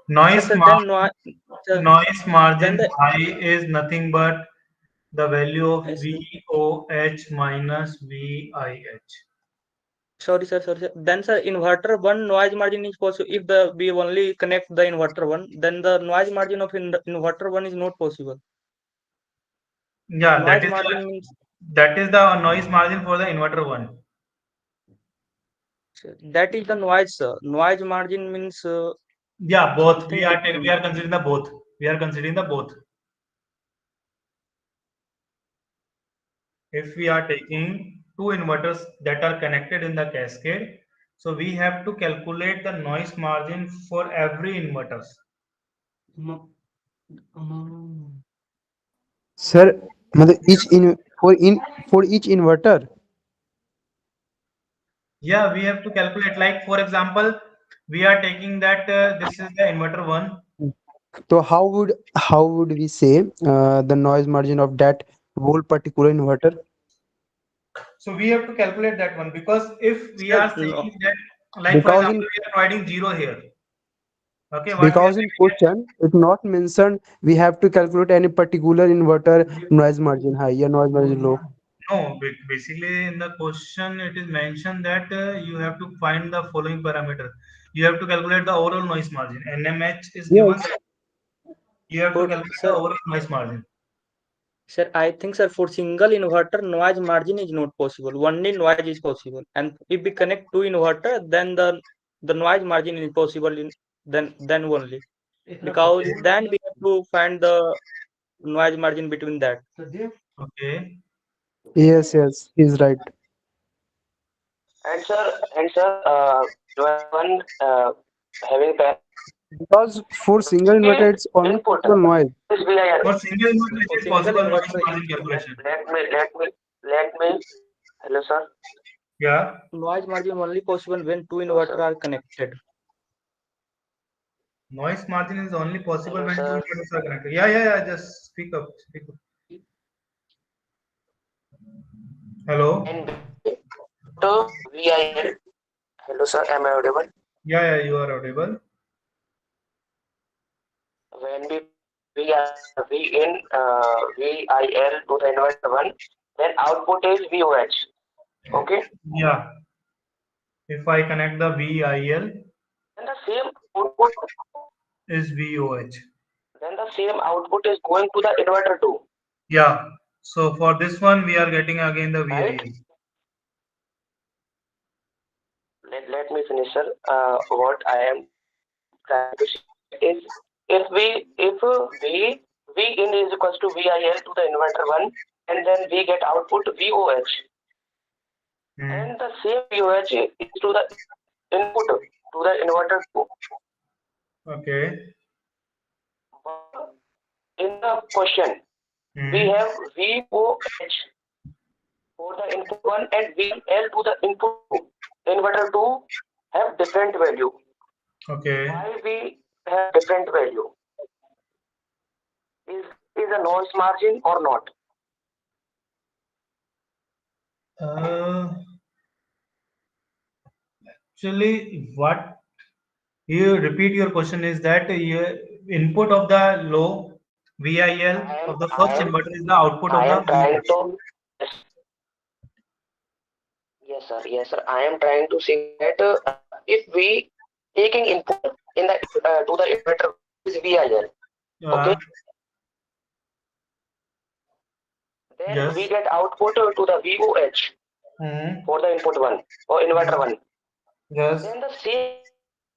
[SPEAKER 1] Noise
[SPEAKER 5] sir,
[SPEAKER 1] mar
[SPEAKER 5] then
[SPEAKER 1] noise margin
[SPEAKER 5] then the
[SPEAKER 1] high is nothing but the value of
[SPEAKER 5] yes, sir.
[SPEAKER 1] VOH minus VIH.
[SPEAKER 5] Sorry, sir. Then, sir, inverter 1 noise margin is possible. If we only connect the inverter 1, then the noise margin of inverter 1 is not possible.
[SPEAKER 1] Yeah,
[SPEAKER 5] Noise margin means
[SPEAKER 1] that is the noise margin for the inverter 1.
[SPEAKER 5] that is the noise, sir. Noise margin means
[SPEAKER 1] Yeah, both.
[SPEAKER 5] something
[SPEAKER 1] We are
[SPEAKER 5] different.
[SPEAKER 1] considering the both. We are considering the both. If we are taking two inverters that are connected in the cascade, so we have to calculate the noise margin for every inverters.
[SPEAKER 8] Sir, मतलब for each inverter.
[SPEAKER 1] Yeah, we have to calculate. Like for example, we are taking that this is the inverter 1.
[SPEAKER 8] So how would we say the noise margin of that whole particular inverter?
[SPEAKER 1] So we have to calculate that one, because if we
[SPEAKER 5] Sir,
[SPEAKER 1] are
[SPEAKER 5] no.
[SPEAKER 1] saying that, like for
[SPEAKER 8] Because
[SPEAKER 1] example,
[SPEAKER 8] in
[SPEAKER 1] we are providing 0 here. Okay, what we are
[SPEAKER 8] because in
[SPEAKER 1] doing
[SPEAKER 8] question it not mentioned we have to calculate any particular inverter noise margin high or noise margin low.
[SPEAKER 1] No, basically in the question it is mentioned that you have to find the following parameter. You have to calculate the overall noise margin. NMH is given.
[SPEAKER 8] Yes.
[SPEAKER 1] You have to
[SPEAKER 5] For
[SPEAKER 1] calculate the
[SPEAKER 5] sir,
[SPEAKER 1] overall noise margin.
[SPEAKER 5] sir, I think, sir, for single inverter, noise margin is not possible. Only noise is possible. And if we connect two inverter, then the noise margin is possible in then only. Because then we have to find the noise margin between that.
[SPEAKER 1] Okay.
[SPEAKER 8] Yes, he's right.
[SPEAKER 7] And sir, one having
[SPEAKER 8] Because for single inverter it's only
[SPEAKER 7] input
[SPEAKER 8] possible noise.
[SPEAKER 7] is VIR.
[SPEAKER 1] For single inverter, it
[SPEAKER 5] For
[SPEAKER 1] is
[SPEAKER 5] single
[SPEAKER 1] possible noise
[SPEAKER 5] inverter,
[SPEAKER 1] margin calculation.
[SPEAKER 7] Let me. Hello, sir.
[SPEAKER 1] Yeah.
[SPEAKER 5] noise margin only possible when two inverter are connected.
[SPEAKER 1] Noise margin is only possible
[SPEAKER 7] Hello,
[SPEAKER 1] when two
[SPEAKER 7] sir.
[SPEAKER 1] inverters are connected. Yeah. Just speak up. Hello.
[SPEAKER 7] And to VIL. Hello, sir. Am I audible?
[SPEAKER 1] Yeah, you are audible.
[SPEAKER 7] When we in VIL to the inverter 1, then output is VOH. Okay.
[SPEAKER 1] Yeah. If I connect the VIL,
[SPEAKER 7] Then the same output.
[SPEAKER 1] is VOH.
[SPEAKER 7] Then the same output is going to the inverter 2.
[SPEAKER 1] Yeah. So for this one, we are getting again the VIL.
[SPEAKER 7] Right. Let me finish, sir. What I am trying to say is, if V in is equals to VIL to the inverter 1, and then we get output VOH, and the same VOH is to the input to the inverter 2.
[SPEAKER 1] Okay.
[SPEAKER 7] But in the question, we have VOH for the input 1 and VL to the input 2. Inverter 2 have different value.
[SPEAKER 1] Okay.
[SPEAKER 7] Why we have different value? Is a noise margin or not?
[SPEAKER 1] Actually, what you repeat your question is that your input of the low VIL of the first inverter is the output of
[SPEAKER 7] I
[SPEAKER 1] the
[SPEAKER 7] am trying
[SPEAKER 1] VOH.
[SPEAKER 7] to. Yes, sir. I am trying to say that if we taking input in the to the inverter is VIL, okay, then
[SPEAKER 1] Yes.
[SPEAKER 7] we get output to the VOH for the input 1 or inverter 1.
[SPEAKER 1] Yes.
[SPEAKER 7] Then the same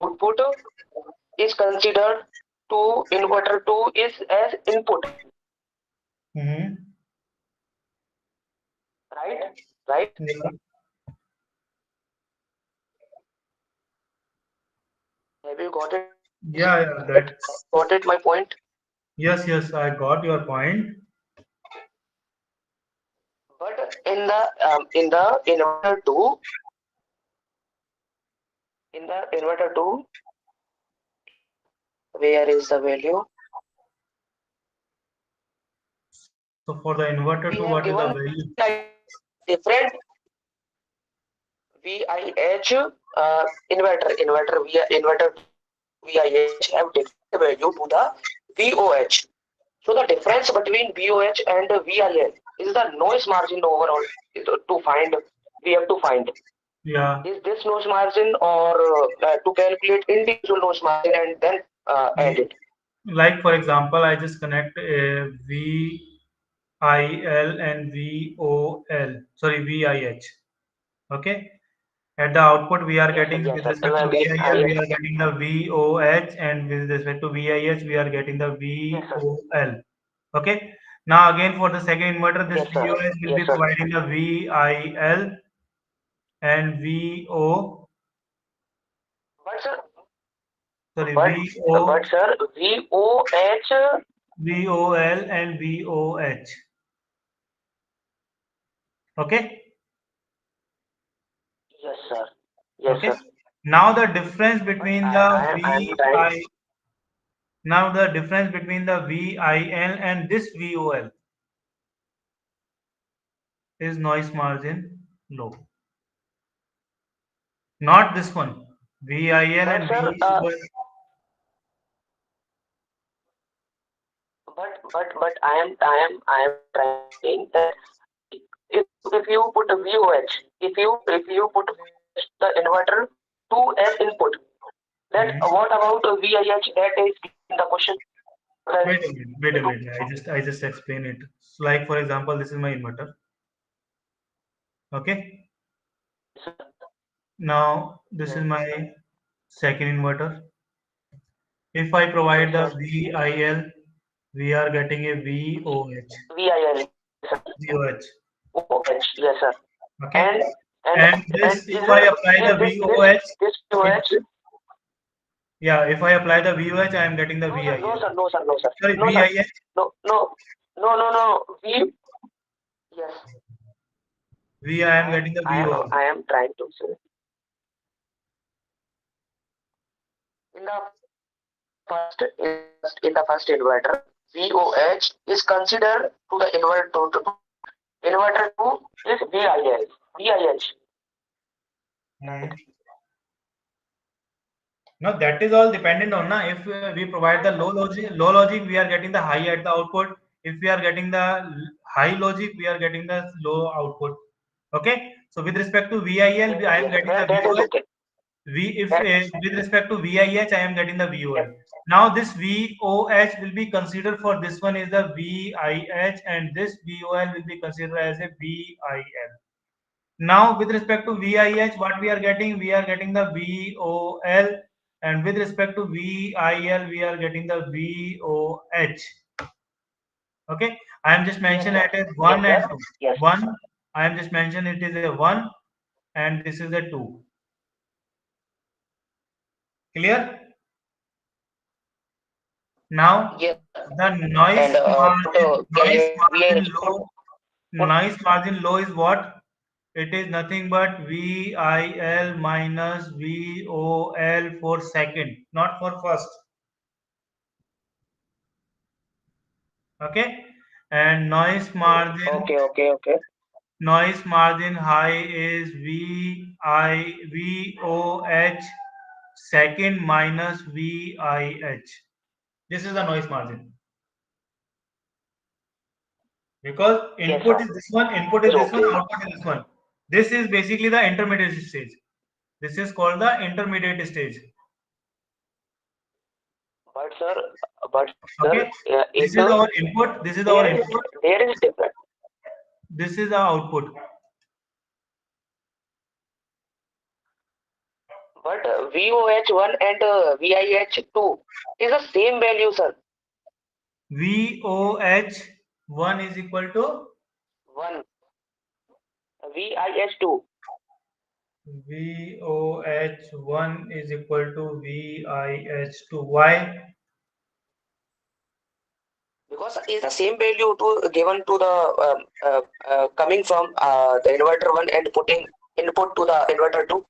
[SPEAKER 7] output is considered to inverter 2 is as input. Right?
[SPEAKER 1] Yeah.
[SPEAKER 7] Have you got it?
[SPEAKER 1] Yeah, that's
[SPEAKER 7] Got it, my point?
[SPEAKER 1] yes, I got your point.
[SPEAKER 7] But in the inverter 2, where is the value?
[SPEAKER 1] So for the inverter 2, what is the value?
[SPEAKER 7] Different VIH inverter VIH have different value to the VOH. So the difference between VOH and VIL is the noise margin overall to find. We have to find.
[SPEAKER 1] Yeah.
[SPEAKER 7] Is this noise margin or to calculate individual noise margin and then add it?
[SPEAKER 1] Like for example, I just connect VIL and VOL. Sorry, VIH. Okay. At the output, we are getting
[SPEAKER 7] Yes,
[SPEAKER 1] with
[SPEAKER 7] sir.
[SPEAKER 1] respect to
[SPEAKER 7] Yes,
[SPEAKER 1] VIL, we
[SPEAKER 7] yes,
[SPEAKER 1] are getting the VOH, and with respect to VIH, we are getting the
[SPEAKER 7] yes, sir.
[SPEAKER 1] VOL. Okay. Now again for the second inverter, this
[SPEAKER 7] Yes, sir.
[SPEAKER 1] VOH will be
[SPEAKER 7] Yes, sir.
[SPEAKER 1] providing the VIL and VO.
[SPEAKER 7] But sir,
[SPEAKER 1] Sorry,
[SPEAKER 7] but sir, VOH.
[SPEAKER 1] VOL and VOH. Okay.
[SPEAKER 7] Yes, sir. Yes,
[SPEAKER 1] Okay.
[SPEAKER 7] sir.
[SPEAKER 1] Now the difference
[SPEAKER 7] But
[SPEAKER 1] between the
[SPEAKER 7] I'm trying.
[SPEAKER 1] VI. Now the difference between the VIL and this VOL is noise margin low. Not this one. VIL
[SPEAKER 7] But
[SPEAKER 1] and
[SPEAKER 7] sir,
[SPEAKER 1] VOL.
[SPEAKER 7] but I am trying that if you put a VOH, if you put the inverter 2S input, then what about a VIH that is in the question?
[SPEAKER 1] Wait a minute. Wait a minute. I just explain it. So like for example, this is my inverter. Okay. Now this is my second inverter. If I provide the VIL, we are getting a VOH.
[SPEAKER 7] VIL,
[SPEAKER 1] VOH.
[SPEAKER 7] OH, yes sir.
[SPEAKER 1] Okay.
[SPEAKER 7] And
[SPEAKER 1] And this, if I apply the VOH,
[SPEAKER 7] this VOH?
[SPEAKER 1] yeah, if I apply the VOH, I am getting the VIL.
[SPEAKER 7] No sir, no sir, no sir.
[SPEAKER 1] Sorry,
[SPEAKER 7] No,
[SPEAKER 1] VIH.
[SPEAKER 7] sir. No. Yes.
[SPEAKER 1] I am getting the VOL.
[SPEAKER 7] I am trying to say. In the first inverter, VOH is considered to the inverter 2. Inverter 2 is VIL. VIH.
[SPEAKER 1] No, that is all dependent on na. If we provide the low logic, we are getting the high at the output. If we are getting the high logic, we are getting the low output. Okay. So with respect to VIL, I am getting the VOH.
[SPEAKER 7] Okay.
[SPEAKER 1] With respect to VIH, I am getting the VOL. Now this VOH will be considered for this one is the VIH, and this VOL will be considered as a VIL. Now with respect to VIH, what we are getting? We are getting the VOL, and with respect to VIL, we are getting the VOH. Okay, I am just mentioning it as 1 and 2.
[SPEAKER 7] Yes.
[SPEAKER 1] 1, I am just mentioning it is a 1, and this is a 2. Clear? Now
[SPEAKER 7] Yes.
[SPEAKER 1] the noise margin low is what? It is nothing but VIL minus VOL for second, not for first. Okay, and noise margin.
[SPEAKER 7] Okay.
[SPEAKER 1] Noise margin high is VOH second minus VIH. This is the noise margin. Because input is this one, output is this one. This is basically the intermediate stage. This is called the intermediate stage.
[SPEAKER 7] But sir,
[SPEAKER 1] Okay. This is our input. This is our input.
[SPEAKER 7] There is difference.
[SPEAKER 1] This is the output.
[SPEAKER 7] But VOH1 and VIH2 is the same value, sir.
[SPEAKER 1] VOH1 is equal to
[SPEAKER 7] 1. VIH2.
[SPEAKER 1] VOH1 is equal to VIH2. Why?
[SPEAKER 7] Because it's the same value to given to the coming from the inverter 1 and putting input to the inverter 2.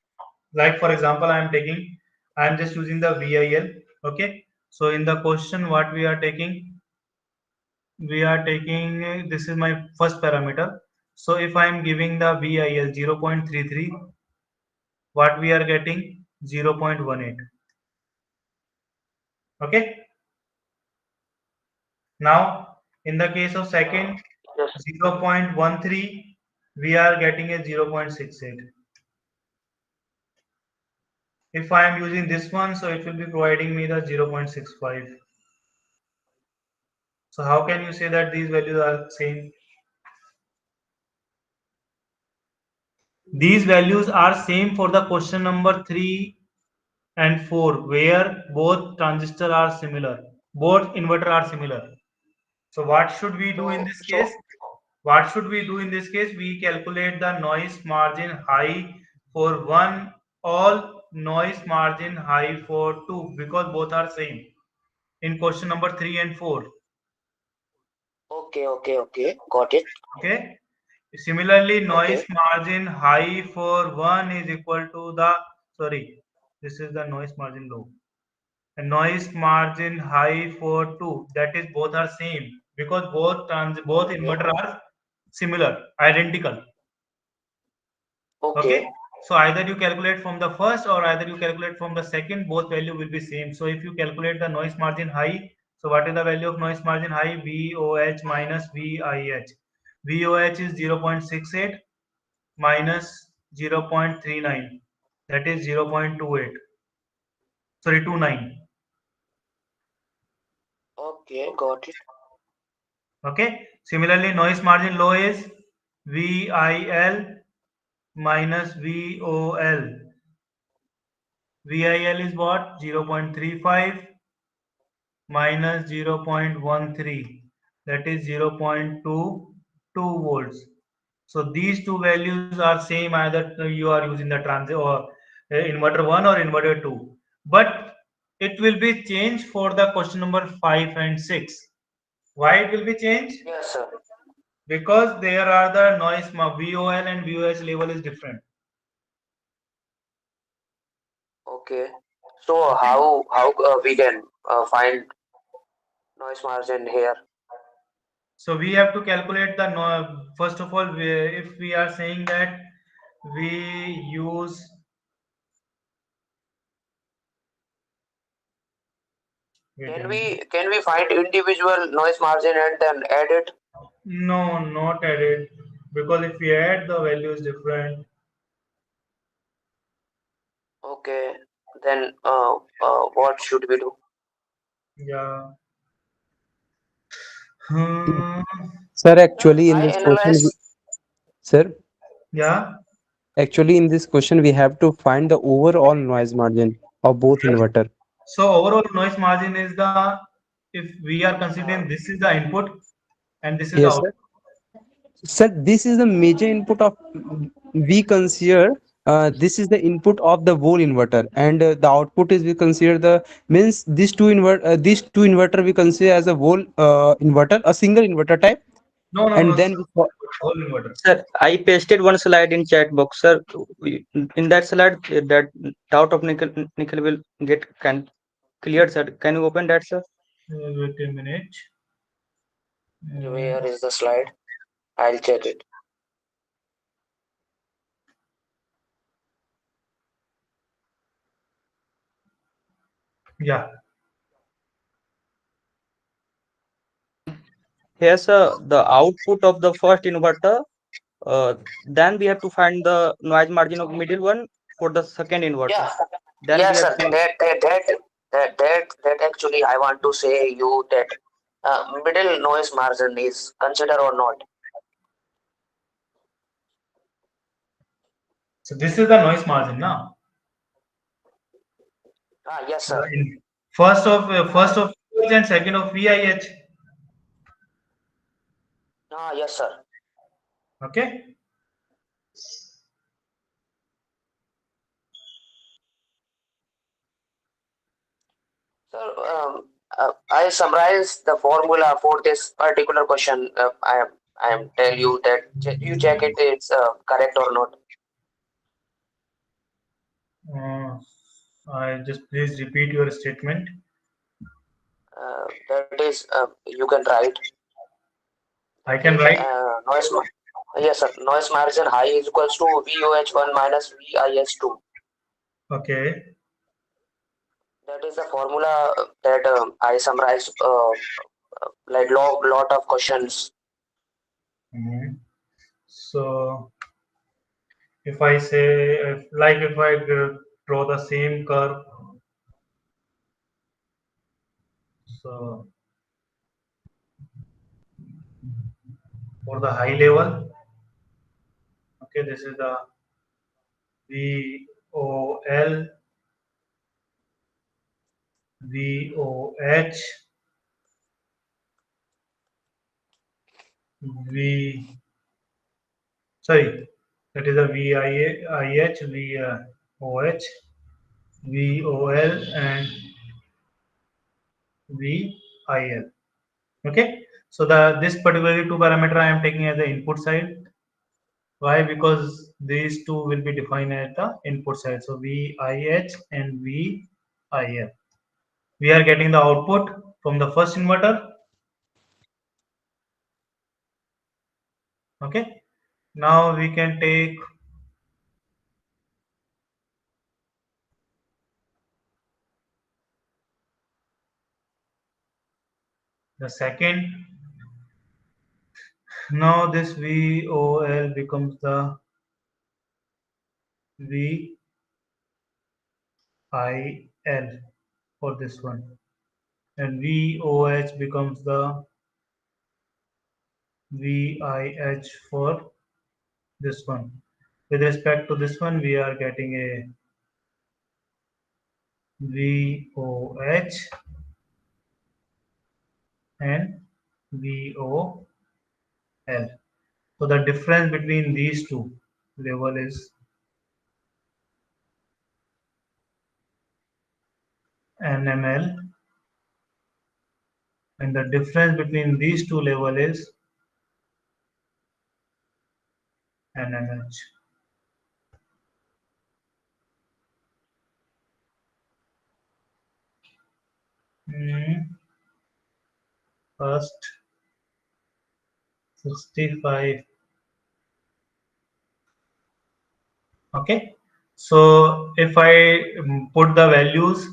[SPEAKER 1] Like for example, I am just using the VIL. Okay. So in the question, what we are taking? We are taking, this is my first parameter. So if I am giving the VIL 0.33, what we are getting? 0.18. Okay. Now, in the case of second,
[SPEAKER 7] Yes.
[SPEAKER 1] 0.13, we are getting a 0.68. If I am using this one, so it will be providing me the 0.65. So how can you say that these values are same? These values are same for the question number 3 and 4, where both transistor are similar, both inverter are similar. So what should we do in this case? What should we do in this case? We calculate the noise margin high for one, all noise margin high for two, because both are same in question number 3 and 4.
[SPEAKER 7] Okay. Got it.
[SPEAKER 1] Okay. Similarly, noise
[SPEAKER 7] Okay.
[SPEAKER 1] margin high for one is equal to the, sorry, this is the noise margin low. And noise margin high for two, that is both are same, because both inverter are similar, identical.
[SPEAKER 7] Okay.
[SPEAKER 1] Okay. So either you calculate from the first or either you calculate from the second, both value will be same. So if you calculate the noise margin high, so what is the value of noise margin high? VOH minus VIH. VOH is 0.68 minus 0.39, that is 0.28, sorry, 29.
[SPEAKER 7] Okay. Got it.
[SPEAKER 1] Okay. Similarly, noise margin low is VIL minus VOL. VIL is what? 0.35 minus 0.13, that is 0.22 volts. So these two values are same, either you are using the transit or inverter 1 or inverter 2, but it will be changed for the question number 5 and 6. Why it will be changed?
[SPEAKER 7] Yes, sir.
[SPEAKER 1] Because there are the noise VOL and VOH level is different.
[SPEAKER 7] Okay. So how we can find noise margin here?
[SPEAKER 1] So we have to calculate the first of all, if we are saying that we use, wait a minute.
[SPEAKER 7] Can we find individual noise margin and then add it?
[SPEAKER 1] No, not added, because if we add, the value is different.
[SPEAKER 7] Okay. Then what should we do?
[SPEAKER 1] Yeah. Hmm.
[SPEAKER 2] Sir, actually, in
[SPEAKER 7] I
[SPEAKER 2] this question,
[SPEAKER 7] analyze.
[SPEAKER 2] sir,
[SPEAKER 1] Yeah.
[SPEAKER 2] actually, in this question, we have to find the overall noise margin of both
[SPEAKER 1] Yes.
[SPEAKER 2] inverter.
[SPEAKER 1] So overall noise margin is the, if we are considering this is the input and this is the
[SPEAKER 2] Yes,
[SPEAKER 1] output.
[SPEAKER 2] sir. Sir, this is the major input of, we consider this is the input of the whole inverter, and the output is we consider the, means these two inverter we consider as a whole inverter, a single inverter type,
[SPEAKER 1] No,
[SPEAKER 2] and
[SPEAKER 1] it's
[SPEAKER 2] then
[SPEAKER 1] not
[SPEAKER 2] we fo-
[SPEAKER 1] whole inverter.
[SPEAKER 5] Sir, I pasted one slide in chat box, sir. In that slide, that doubt of nickel will get cleared, sir. Can you open that, sir?
[SPEAKER 1] Wait a minute.
[SPEAKER 7] Where is the slide? I'll check it.
[SPEAKER 1] Yeah.
[SPEAKER 5] Here's the output of the first inverter. Then we have to find the noise margin of middle one for the second inverter.
[SPEAKER 7] Yeah.
[SPEAKER 5] Then
[SPEAKER 7] Yeah,
[SPEAKER 5] we have
[SPEAKER 7] sir.
[SPEAKER 5] to
[SPEAKER 7] That actually I want to say you that middle noise margin is consider or not.
[SPEAKER 1] So this is the noise margin now.
[SPEAKER 7] Yes, sir.
[SPEAKER 1] First of VOH and second of VIH.
[SPEAKER 7] Yes, sir.
[SPEAKER 1] Okay.
[SPEAKER 7] Sir, I summarize the formula for this particular question. I am tell you that you check it. It's correct or not.
[SPEAKER 1] I just please repeat your statement.
[SPEAKER 7] That is you can write.
[SPEAKER 1] I can write.
[SPEAKER 7] Noise. Yes, sir. Noise margin high is equals to VOH1 minus VIS2.
[SPEAKER 1] Okay.
[SPEAKER 7] That is the formula that I summarized like lot of questions.
[SPEAKER 1] So if I say, if I draw the same curve, so for the high level, okay, this is the VOL, VOH, that is a VIH, VOH, VOL, and VIL. Okay, so this particularly two parameter I am taking as the input side. Why? Because these two will be defined at the input side. So VIH and VIL. We are getting the output from the first inverter. Okay. Now we can take the second. Now this VOL becomes the VIL for this one, and VOH becomes the VIH for this one. With respect to this one, we are getting a VOH and VOL. So the difference between these two level is NML, and the difference between these two level is NMH. First 65. Okay, so if I put the values,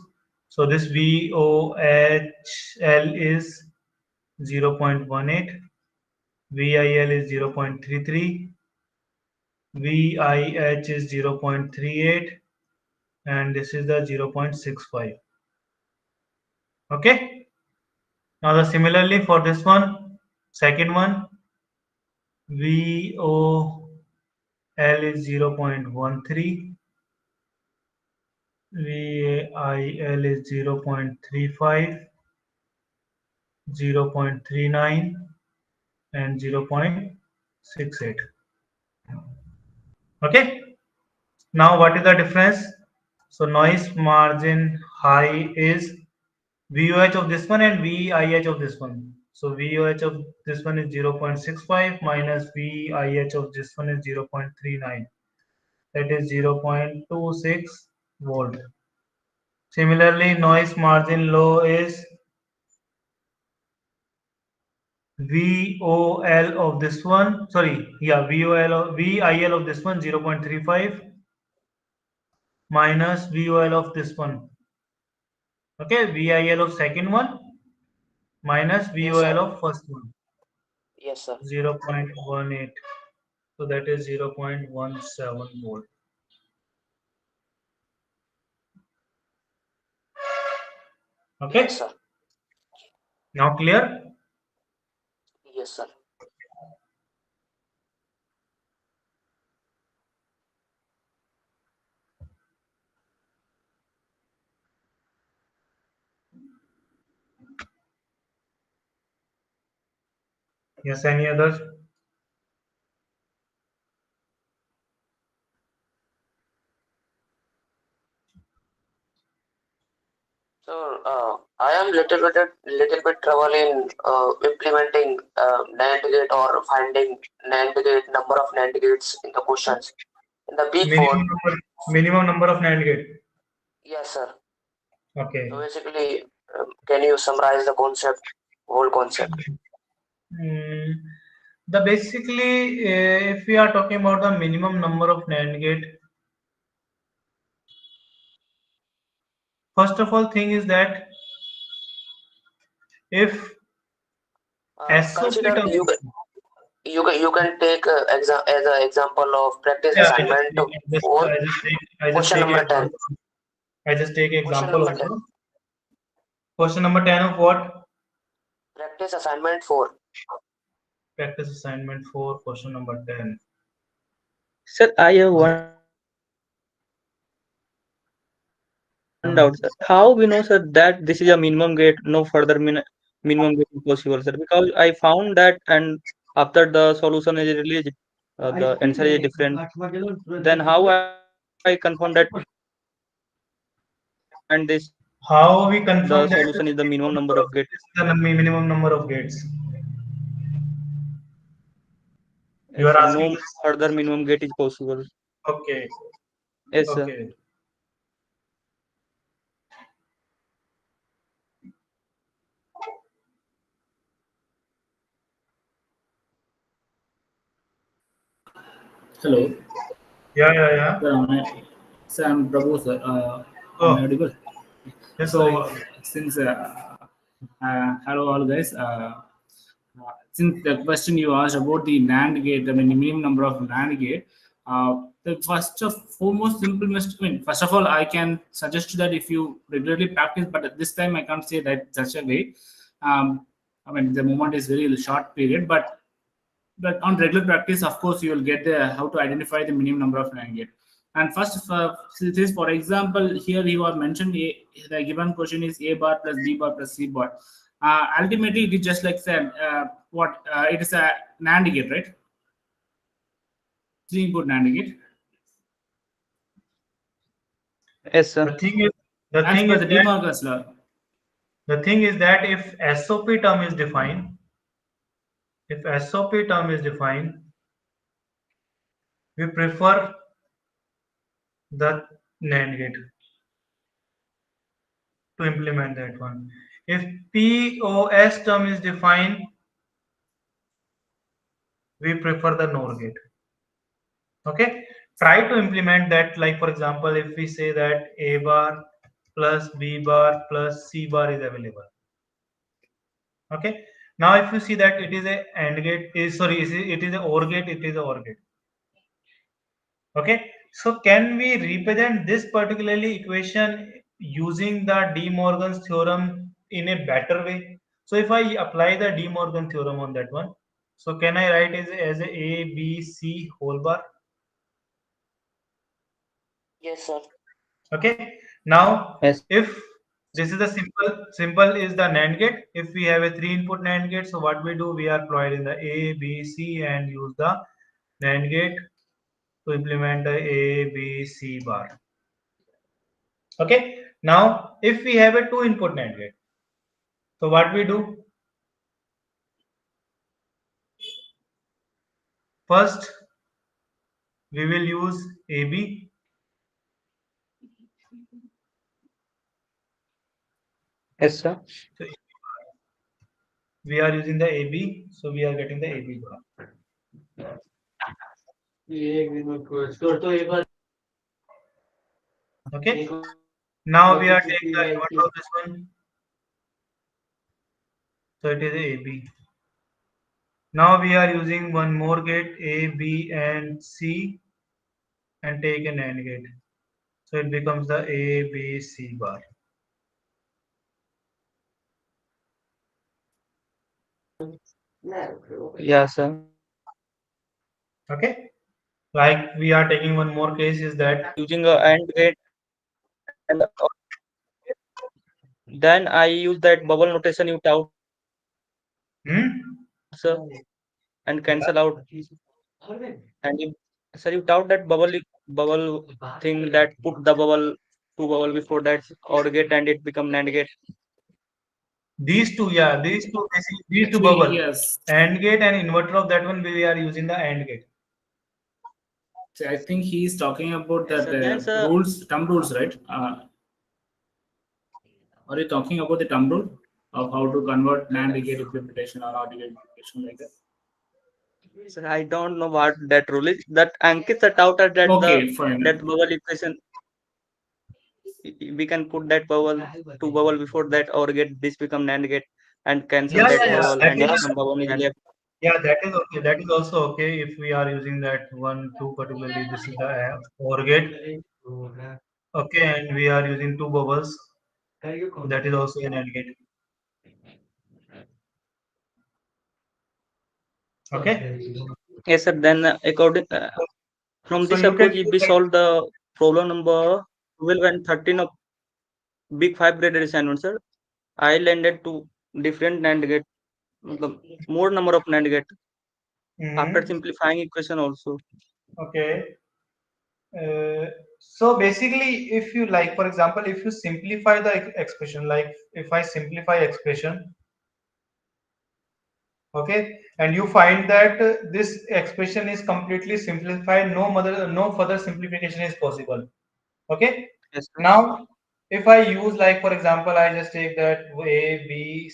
[SPEAKER 1] so this VOHL is 0.18, VIL is 0.33, VIH is 0.38, and this is the 0.65. Okay, now the similarly for this one, second one, VOL is 0.13, VIL is 0.35, 0.39, and 0.68. Okay, now what is the difference? So noise margin high is VOH of this one and VIH of this one. So VOH of this one is 0.65 minus VIH of this one is 0.39. That is 0.26 volt. Similarly, noise margin low is VOL of this one. VIL of this one 0.35 minus VOL of this one. Okay, VIL of second one minus VOL of first one.
[SPEAKER 7] Yes, sir.
[SPEAKER 1] 0.18. So that is 0.17 volt. Okay.
[SPEAKER 7] Yes, sir.
[SPEAKER 1] Now clear?
[SPEAKER 7] Yes, sir.
[SPEAKER 1] Yes, any others?
[SPEAKER 7] So I am little bit trouble in implementing NAND gate or finding NAND gate number of NAND gates in the questions in the big board.
[SPEAKER 1] Minimum number of NAND gate.
[SPEAKER 7] Yes, sir.
[SPEAKER 1] Okay.
[SPEAKER 7] So basically, can you summarize the concept, whole concept?
[SPEAKER 1] The basically, if we are talking about the minimum number of NAND gate, first of all, thing is that if SOP
[SPEAKER 7] Consider
[SPEAKER 1] term,
[SPEAKER 7] you. you can take as an example of practice
[SPEAKER 1] Yeah,
[SPEAKER 7] assignment 4,
[SPEAKER 1] I just
[SPEAKER 7] question
[SPEAKER 1] take
[SPEAKER 7] number 10.
[SPEAKER 1] example. I just take
[SPEAKER 7] Question
[SPEAKER 1] example
[SPEAKER 7] number 10.
[SPEAKER 1] also. Question number 10 of what?
[SPEAKER 7] Practice assignment 4.
[SPEAKER 1] Practice assignment 4, question number 10.
[SPEAKER 5] Sir, I have one doubt, sir. How we know, sir, that this is a minimum gate, no further minimum gate is possible, sir? Because I found that, and after the solution is released, the answer is different. Then how I confirm that, and this
[SPEAKER 1] How we
[SPEAKER 5] the
[SPEAKER 1] confirm that
[SPEAKER 5] solution is the minimum number of gates?
[SPEAKER 1] this is the minimum number of gates? You
[SPEAKER 5] Yes,
[SPEAKER 1] are
[SPEAKER 5] sir.
[SPEAKER 1] asking
[SPEAKER 5] No
[SPEAKER 1] this?
[SPEAKER 5] further minimum gate is possible.
[SPEAKER 1] Okay,
[SPEAKER 5] Yes, sir.
[SPEAKER 1] okay.
[SPEAKER 9] Hello.
[SPEAKER 1] Yeah, yeah, yeah.
[SPEAKER 9] Sir, I'm Prabhu, sir. Am I
[SPEAKER 1] Oh,
[SPEAKER 9] audible?
[SPEAKER 1] yes, sir.
[SPEAKER 9] So, since hello all guys. Since the question you asked about the NAND gate, I mean the minimum number of NAND gate, the first of foremost simple must. I mean, first of all, I can suggest that if you regularly practice, but at this time I can't say that such a way. I mean, the moment is very short period, but on regular practice, of course, you will get the how to identify the minimum number of NAND gate. And first, this for example, here you are mentioned the given question is A bar plus B bar plus C bar. Ultimately, it is just like said, it is a NAND gate, right? 3-input NAND gate.
[SPEAKER 5] Yes, sir.
[SPEAKER 1] The thing is, the
[SPEAKER 9] As
[SPEAKER 1] thing
[SPEAKER 9] per
[SPEAKER 1] is
[SPEAKER 9] the
[SPEAKER 1] that,
[SPEAKER 9] DeMorgan's law.
[SPEAKER 1] the thing is that if SOP term is defined, we prefer the NAND gate to implement that one. If POS term is defined, we prefer the NOR gate. Okay, try to implement that. Like for example, if we say that A bar plus B bar plus C bar is available. Okay, now if you see that it is a AND gate, it is a OR gate, it is a OR gate. Okay, so can we represent this particularly equation using the De Morgan's theorem in a better way? So if I apply the De Morgan theorem on that one, so can I write as a B C whole bar?
[SPEAKER 7] Yes, sir.
[SPEAKER 1] Okay, now
[SPEAKER 5] Yes.
[SPEAKER 1] if this is the simple is the NAND gate. If we have a 3-input NAND gate, so what we do, we are providing the A, B, C and use the NAND gate to implement the A, B, C bar. Okay, now if we have a 2-input NAND gate, so what we do? First, we will use AB.
[SPEAKER 5] Yes, sir.
[SPEAKER 1] So we are using the AB, so we are getting the AB bar. Okay, now we are taking the inverse of this one, so it is a AB. Now we are using one more gate A, B and C and take an AND gate. So it becomes the A, B, C bar.
[SPEAKER 5] Yeah, sir.
[SPEAKER 1] Okay, like we are taking one more case is that
[SPEAKER 5] Using a AND gate, and then I use that bubble notation you taught, sir, and cancel out. And you, sir, you taught that bubble thing that put the two bubble before that or gate and it become NAND gate.
[SPEAKER 1] these two, yeah, these two, basically, these two
[SPEAKER 9] Actually,
[SPEAKER 1] bubble,
[SPEAKER 9] yes.
[SPEAKER 1] AND gate and inverter of that one, we are using the AND gate.
[SPEAKER 9] So I think he is talking about
[SPEAKER 5] Yes,
[SPEAKER 9] that
[SPEAKER 5] sir. Then, sir,
[SPEAKER 9] thumb rules, right? Are you talking about the thumb rule of how to convert NAND gate implementation or OR gate implementation like that?
[SPEAKER 5] sir, I don't know what that rule is. That Ankit sir taught us that
[SPEAKER 9] Okay, fine.
[SPEAKER 5] that bubble equation, we can put that two bubble before that or get this become NAND gate and cancel
[SPEAKER 1] Yeah,
[SPEAKER 5] that
[SPEAKER 1] yeah, yeah.
[SPEAKER 5] bubble
[SPEAKER 1] That
[SPEAKER 5] and
[SPEAKER 1] is
[SPEAKER 5] if some bubble is left.
[SPEAKER 1] Yeah, that is okay. That is also okay if we are using that 1, 2 particularly. This is the OR gate. Okay, and we are using two bubbles. That is also an AND gate. Okay.
[SPEAKER 5] Yes, sir. Then according from
[SPEAKER 1] So
[SPEAKER 5] this
[SPEAKER 1] you can
[SPEAKER 5] approach, if we solve the problem number 12 and 13 of big five graded assignment, sir, I landed to different NAND gate, more number of NAND gate after
[SPEAKER 1] Mhm.
[SPEAKER 5] simplifying equation also.
[SPEAKER 1] Okay. So basically, if you like, for example, if you simplify the expression, like if I simplify expression, okay, and you find that this expression is completely simplified, no further simplification is possible. Okay.
[SPEAKER 5] Yes, sir.
[SPEAKER 1] Now, if I use, like, for example, I just take that A, B,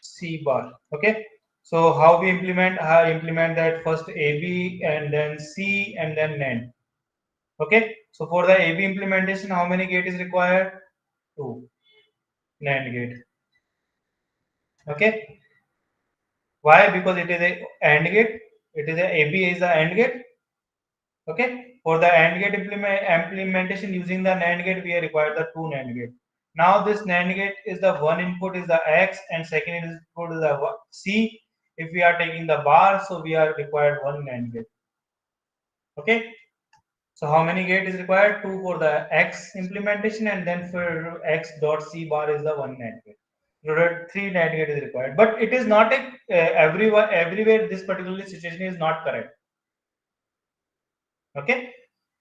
[SPEAKER 1] C bar. Okay. So how we implement? I implement that first AB and then C and then NAND. Okay. So for the AB implementation, how many gate is required? Two NAND gate. Okay. Why? Because it is a AND gate. It is a AB is the AND gate. Okay. For the AND gate implementation using the NAND gate, we require the two NAND gate. Now this NAND gate is the one input is the X and second input is the C. If we are taking the bar, so we are required one NAND gate. Okay. So how many gate is required? Two for the X implementation, and then for X dot C bar is the one NAND gate. Three NAND gate is required, but it is not a everywhere. This particular situation is not correct. Okay.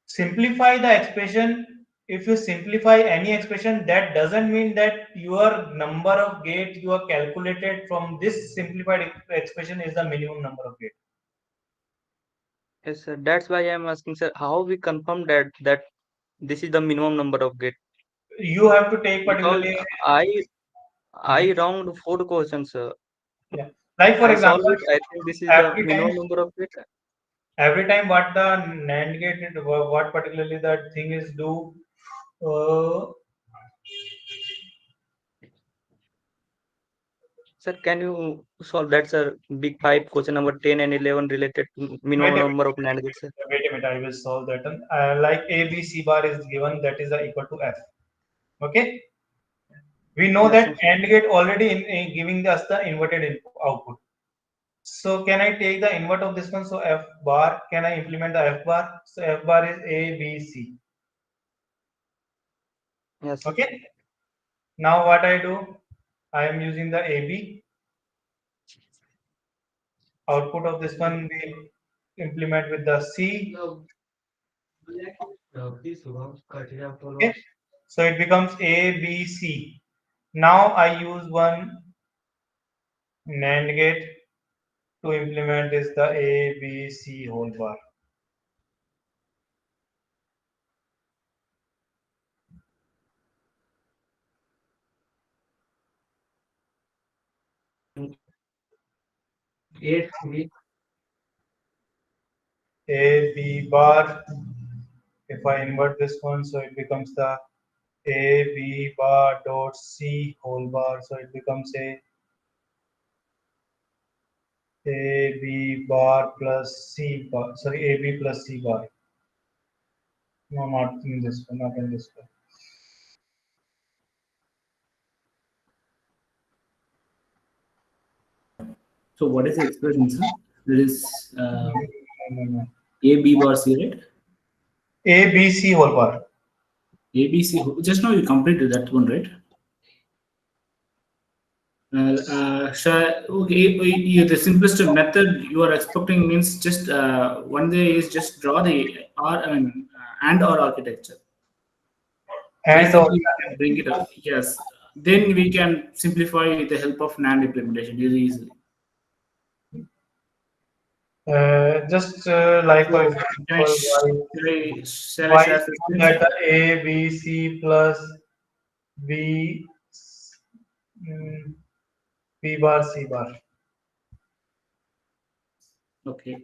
[SPEAKER 1] Simplify the expression. If you simplify any expression, that doesn't mean that your number of gate you are calculated from this simplified expression is the minimum number of gate.
[SPEAKER 5] Yes, sir. That's why I'm asking, sir, how we confirm that this is the minimum number of gate?
[SPEAKER 1] You have to take
[SPEAKER 5] Because
[SPEAKER 1] particularly.
[SPEAKER 5] I wronged four questions, sir.
[SPEAKER 1] Yeah. Like for
[SPEAKER 5] I solve
[SPEAKER 1] example,
[SPEAKER 5] it. I think this is the
[SPEAKER 1] every time
[SPEAKER 5] minimum number of gate.
[SPEAKER 1] every time what the NAND gate what particularly that thing is do. Uh,
[SPEAKER 5] Sir, can you solve that, sir? Big five question number 10 and 11 related to
[SPEAKER 1] Wait
[SPEAKER 5] minimum
[SPEAKER 1] a
[SPEAKER 5] number
[SPEAKER 1] minute.
[SPEAKER 5] of NAND gates, sir.
[SPEAKER 1] Wait a minute. I will solve that one. Like A B C bar is given, that is equal to F. Okay. We know
[SPEAKER 5] Yes,
[SPEAKER 1] that
[SPEAKER 5] sir.
[SPEAKER 1] AND gate already in giving us the inverted output. So can I take the invert of this one? So F bar, can I implement the F bar? So F bar is A, B, C.
[SPEAKER 5] Yes, sir.
[SPEAKER 1] Okay. Now what I do? I am using the AB. Output of this one we implement with the C. Okay. So it becomes A, B, C. Now I use one NAND gate to implement is the A, B, C whole bar. A, B bar. If I invert this one, so it becomes the A, B bar dot C whole bar. So it becomes A, B bar plus C bar. Sorry, A, B plus C bar. No, not in this one, not in this one.
[SPEAKER 9] So what is the expression, sir? That is
[SPEAKER 1] No.
[SPEAKER 9] A B bar C, right?
[SPEAKER 1] A, B, C whole bar.
[SPEAKER 9] A B C. Just now you completed that one, right? Okay, the simplest method you are expecting means just one day is just draw the and or architecture.
[SPEAKER 1] And or
[SPEAKER 9] Basically, we can bring it up. Yes, then we can simplify with the help of NAND implementation very easily.
[SPEAKER 1] just like for
[SPEAKER 9] So,
[SPEAKER 1] example,
[SPEAKER 9] shall I
[SPEAKER 1] why
[SPEAKER 9] share the screen,
[SPEAKER 1] that
[SPEAKER 9] sir?
[SPEAKER 1] A, B, C plus B, mm, B bar, C bar.
[SPEAKER 9] Okay.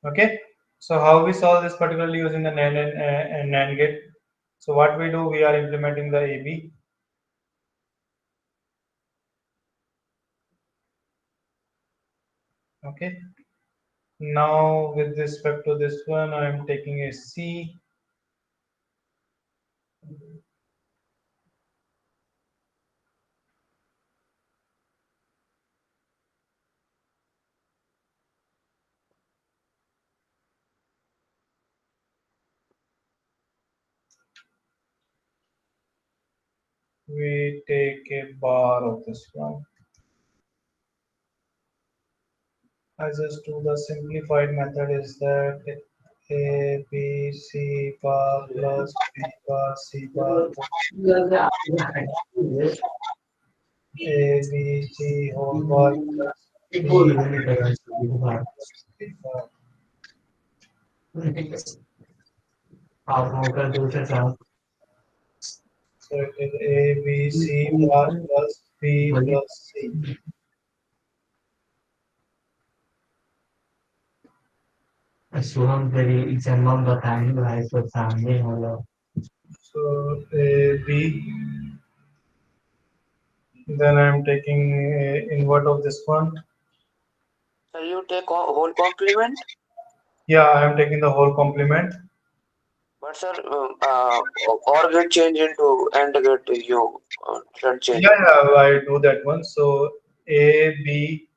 [SPEAKER 1] Okay. So how we solve this particularly using the NAND and NAND gate? So what we do, we are implementing the AB. Okay. Now with respect to this one, I am taking a C. We take a bar of this one. I just do the simplified method is that A, B, C bar plus B bar, C bar, A, B, C whole bar plus B, C bar. So it is A, B, C bar plus B plus C. So A, B. Then I am taking a invert of this one.
[SPEAKER 7] So you take whole complement,
[SPEAKER 1] Yeah, I am taking the whole complement.
[SPEAKER 7] but sir, or get change into and get you should change.
[SPEAKER 1] Yeah, I do that one. So A, B,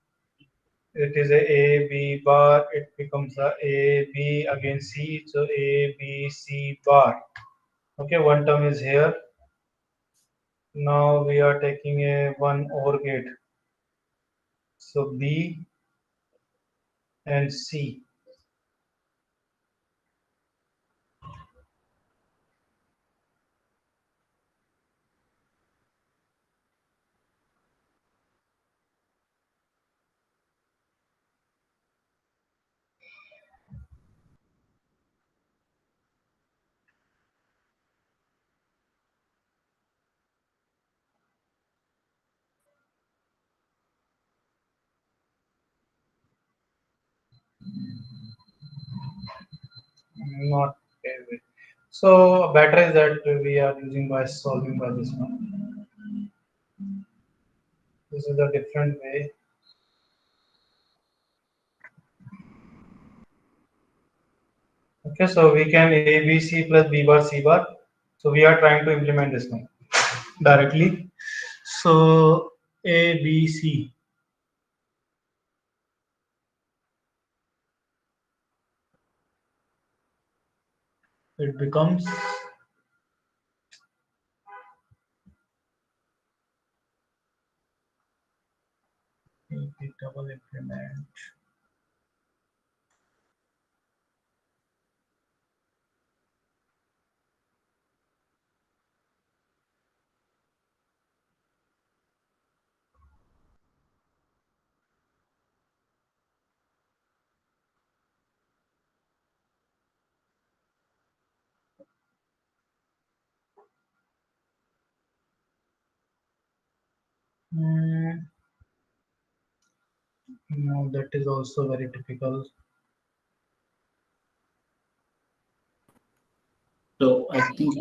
[SPEAKER 1] it is a B bar, it becomes a B again C, so A, B, C bar. Okay, one term is here. Now we are taking a one OR gate. So B and C. Not okay. So better is that we are using by solving by this one. This is a different way. Okay, so we can A, B, C plus B bar, C bar. So we are trying to implement this one directly. So A, B, C. It becomes A, double implement. No, that is also very difficult.
[SPEAKER 9] So I think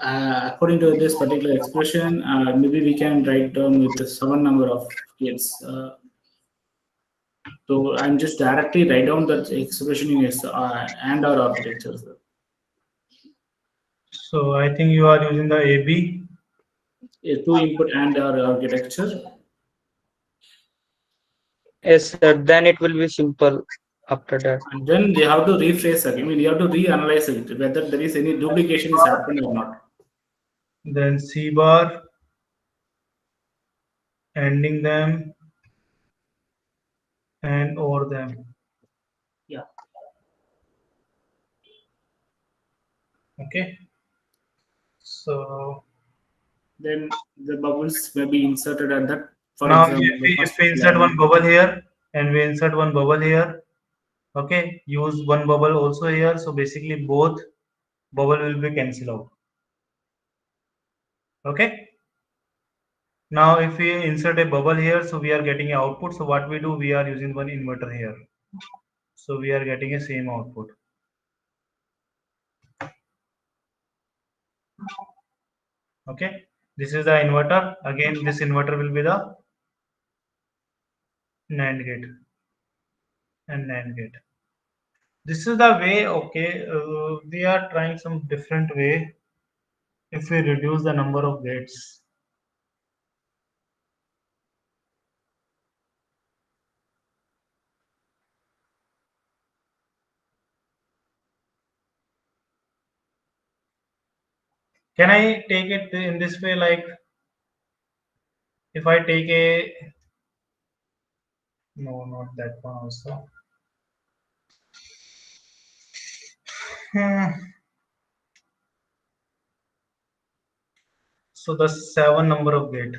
[SPEAKER 9] according to this particular expression, maybe we can write down with the 7 number of gates. So I'm just directly write down that expression in and our architecture. Sir.
[SPEAKER 1] So I think you are using the AB.
[SPEAKER 9] A 2 input and our architecture.
[SPEAKER 5] Yes, sir. Then it will be simple after that.
[SPEAKER 9] And then they have to rephrase again. I mean, you have to reanalyze it whether there is any duplication is happening or not.
[SPEAKER 1] Then C bar, ending them, and over them.
[SPEAKER 9] Yeah.
[SPEAKER 1] Okay. So
[SPEAKER 9] then the bubbles may be inserted at that. For
[SPEAKER 1] now
[SPEAKER 9] example,
[SPEAKER 1] if we insert one bubble here and we insert one bubble here, okay, use one bubble also here. So basically both bubble will be cancelled out. Okay. Now if we insert a bubble here, so we are getting an output. So what we do, we are using one inverter here. So we are getting a same output. Okay. This is the inverter. Again, this inverter will be the NAND gate. and NAND gate. This is the way. Okay, we are trying some different way. If we reduce the number of gates. Can I take it in this way? Like, if I take a, no, not that one also. So the 7 number of gate.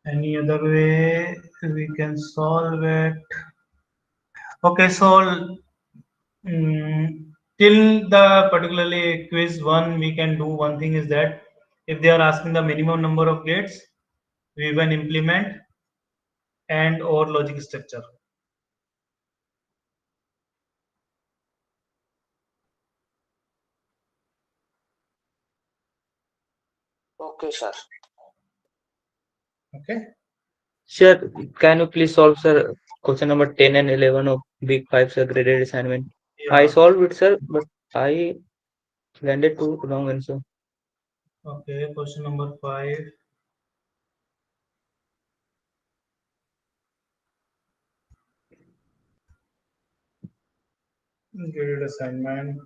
[SPEAKER 1] Any other way we can solve it? Okay, so till the particularly quiz 1, we can do one thing is that if they are asking the minimum number of gates, we can implement and or logic structure.
[SPEAKER 7] Okay, sir.
[SPEAKER 1] Okay.
[SPEAKER 5] Sir, can you please solve, sir, question number 10 and 11 of week 5, sir, graded assignment? I
[SPEAKER 1] Yeah.
[SPEAKER 5] solved it, sir, but I landed to wrong answer.
[SPEAKER 1] Okay, question number 5. Graded assignment.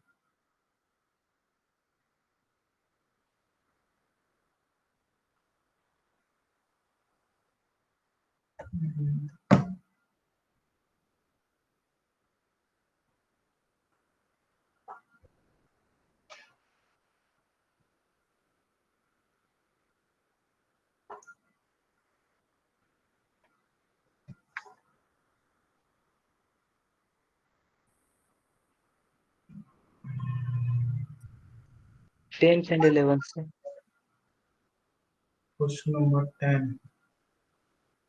[SPEAKER 5] Tenth and 11th, sir.
[SPEAKER 1] Question number 10.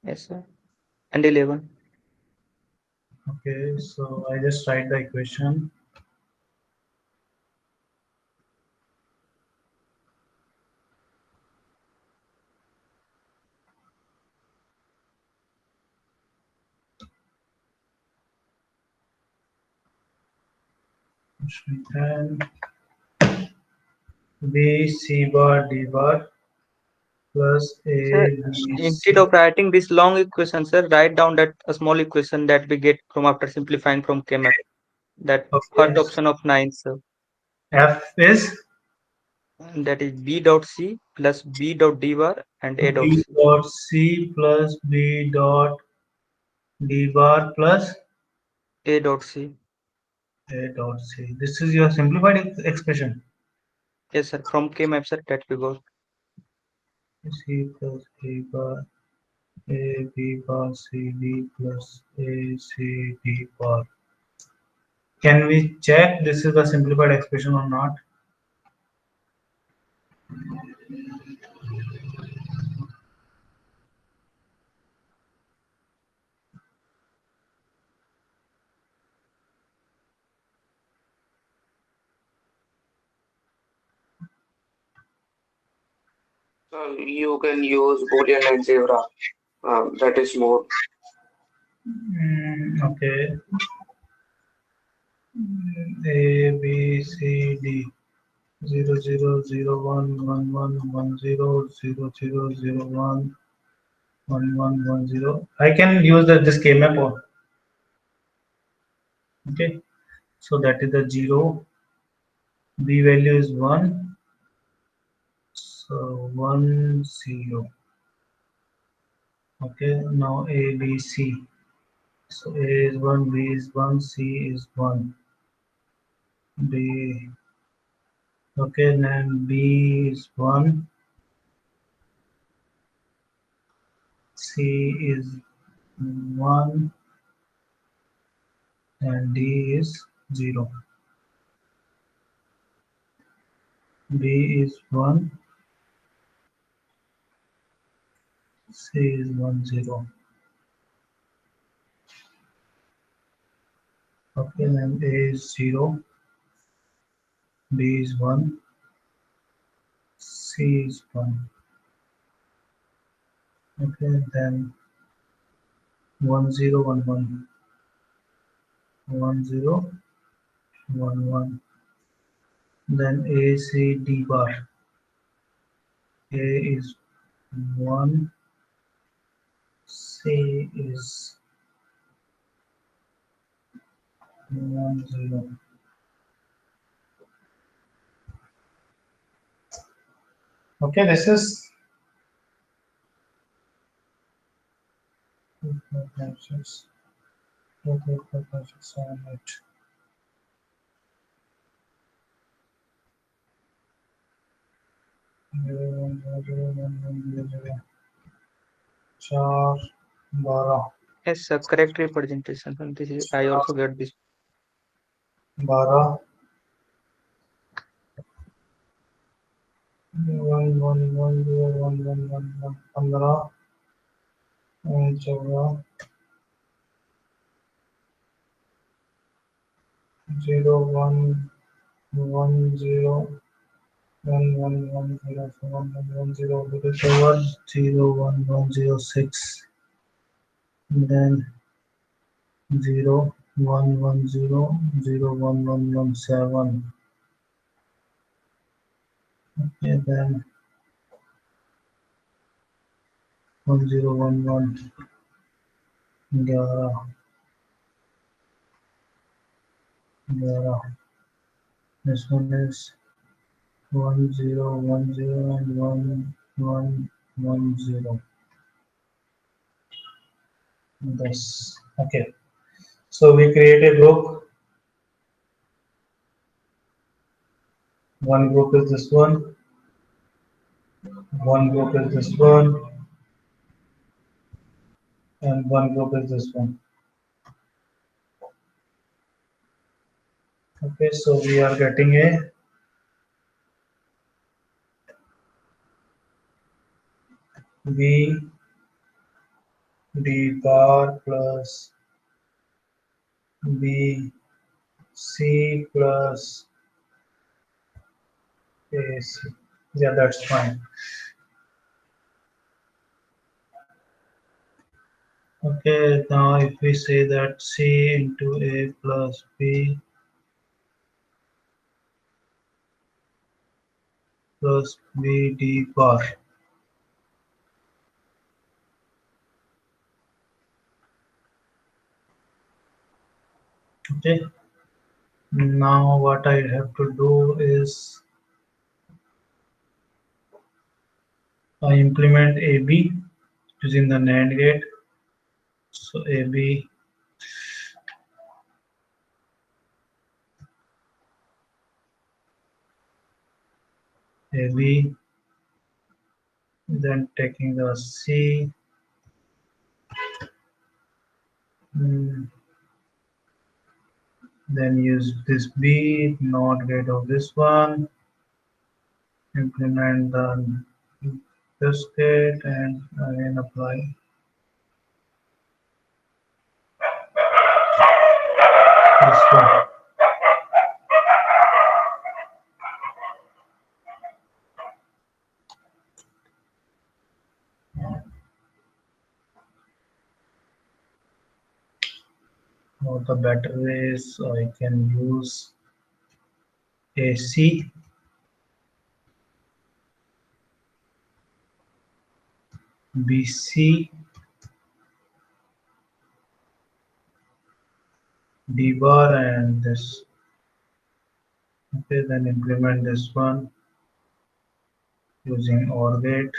[SPEAKER 5] Yes, sir. And 11.
[SPEAKER 1] Okay, so I just write the equation. Question 10. B C bar D bar plus A
[SPEAKER 5] Sir,
[SPEAKER 1] B C.
[SPEAKER 5] instead of writing this long equation, sir, write down that a small equation that we get from after simplifying from KMAP. That
[SPEAKER 1] Okay.
[SPEAKER 5] first option of 9, sir.
[SPEAKER 1] F is
[SPEAKER 5] And that is B dot C plus B dot D bar and A dot
[SPEAKER 1] B
[SPEAKER 5] C.
[SPEAKER 1] dot C plus B dot D bar plus
[SPEAKER 5] A dot C.
[SPEAKER 1] A dot C. This is your simplified expression.
[SPEAKER 5] Yes, sir. From KMAP, sir, that we got.
[SPEAKER 1] C plus A bar A B bar C D plus A C D bar. Can we check this is the simplified expression or not?
[SPEAKER 7] You can use Boolean algebra. That is more.
[SPEAKER 1] Okay. A B C D 0 0 0 1 1 1 1 0 0 0 0 1 1 1 1 0. I can use this K-map or okay. So that is the 0. B value is 1. So 1 0. Okay, now A B C. So A is 1, B is 1, C is 1. B. Okay, then B is 1. C is 1. And D is 0. B is 1. C is 1, 0. Okay, then A is 0. B is 1. C is 1. Okay, then 1, 0, 1, 1. 1, 0, 1, 1. Then A, C, D bar. A is 1. C is 1, 0. Okay, this is 2, 4, 5, 6, 2, 3, 4, 5, 6, 7, 8. चार बारह
[SPEAKER 5] Yes, sir. Correct representation. This is, I also get this.
[SPEAKER 1] 12 1 1 1 0 1 1 1 1 15 14 0 1 1 0 1 1 1 0 1 1 1 0 0 1 1 0 6 then 0 1 1 0 0 1 1 1 7 okay then 1 0 1 1 11 11 this one is 1 0 1 0 and 1 1 1 0 this okay so we create a group one group is this one group is this one and one group is this one okay so we are getting a B D bar plus B C plus A C yeah that's fine okay now if we say that C into A plus B plus B D bar okay now what I have to do is I implement AB using the NAND gate so AB AB then taking the C then use this B NOT gate of this one implement the this gate and again apply this one or the better way is I can use AC BC D bar and this okay then implement this one using OR gate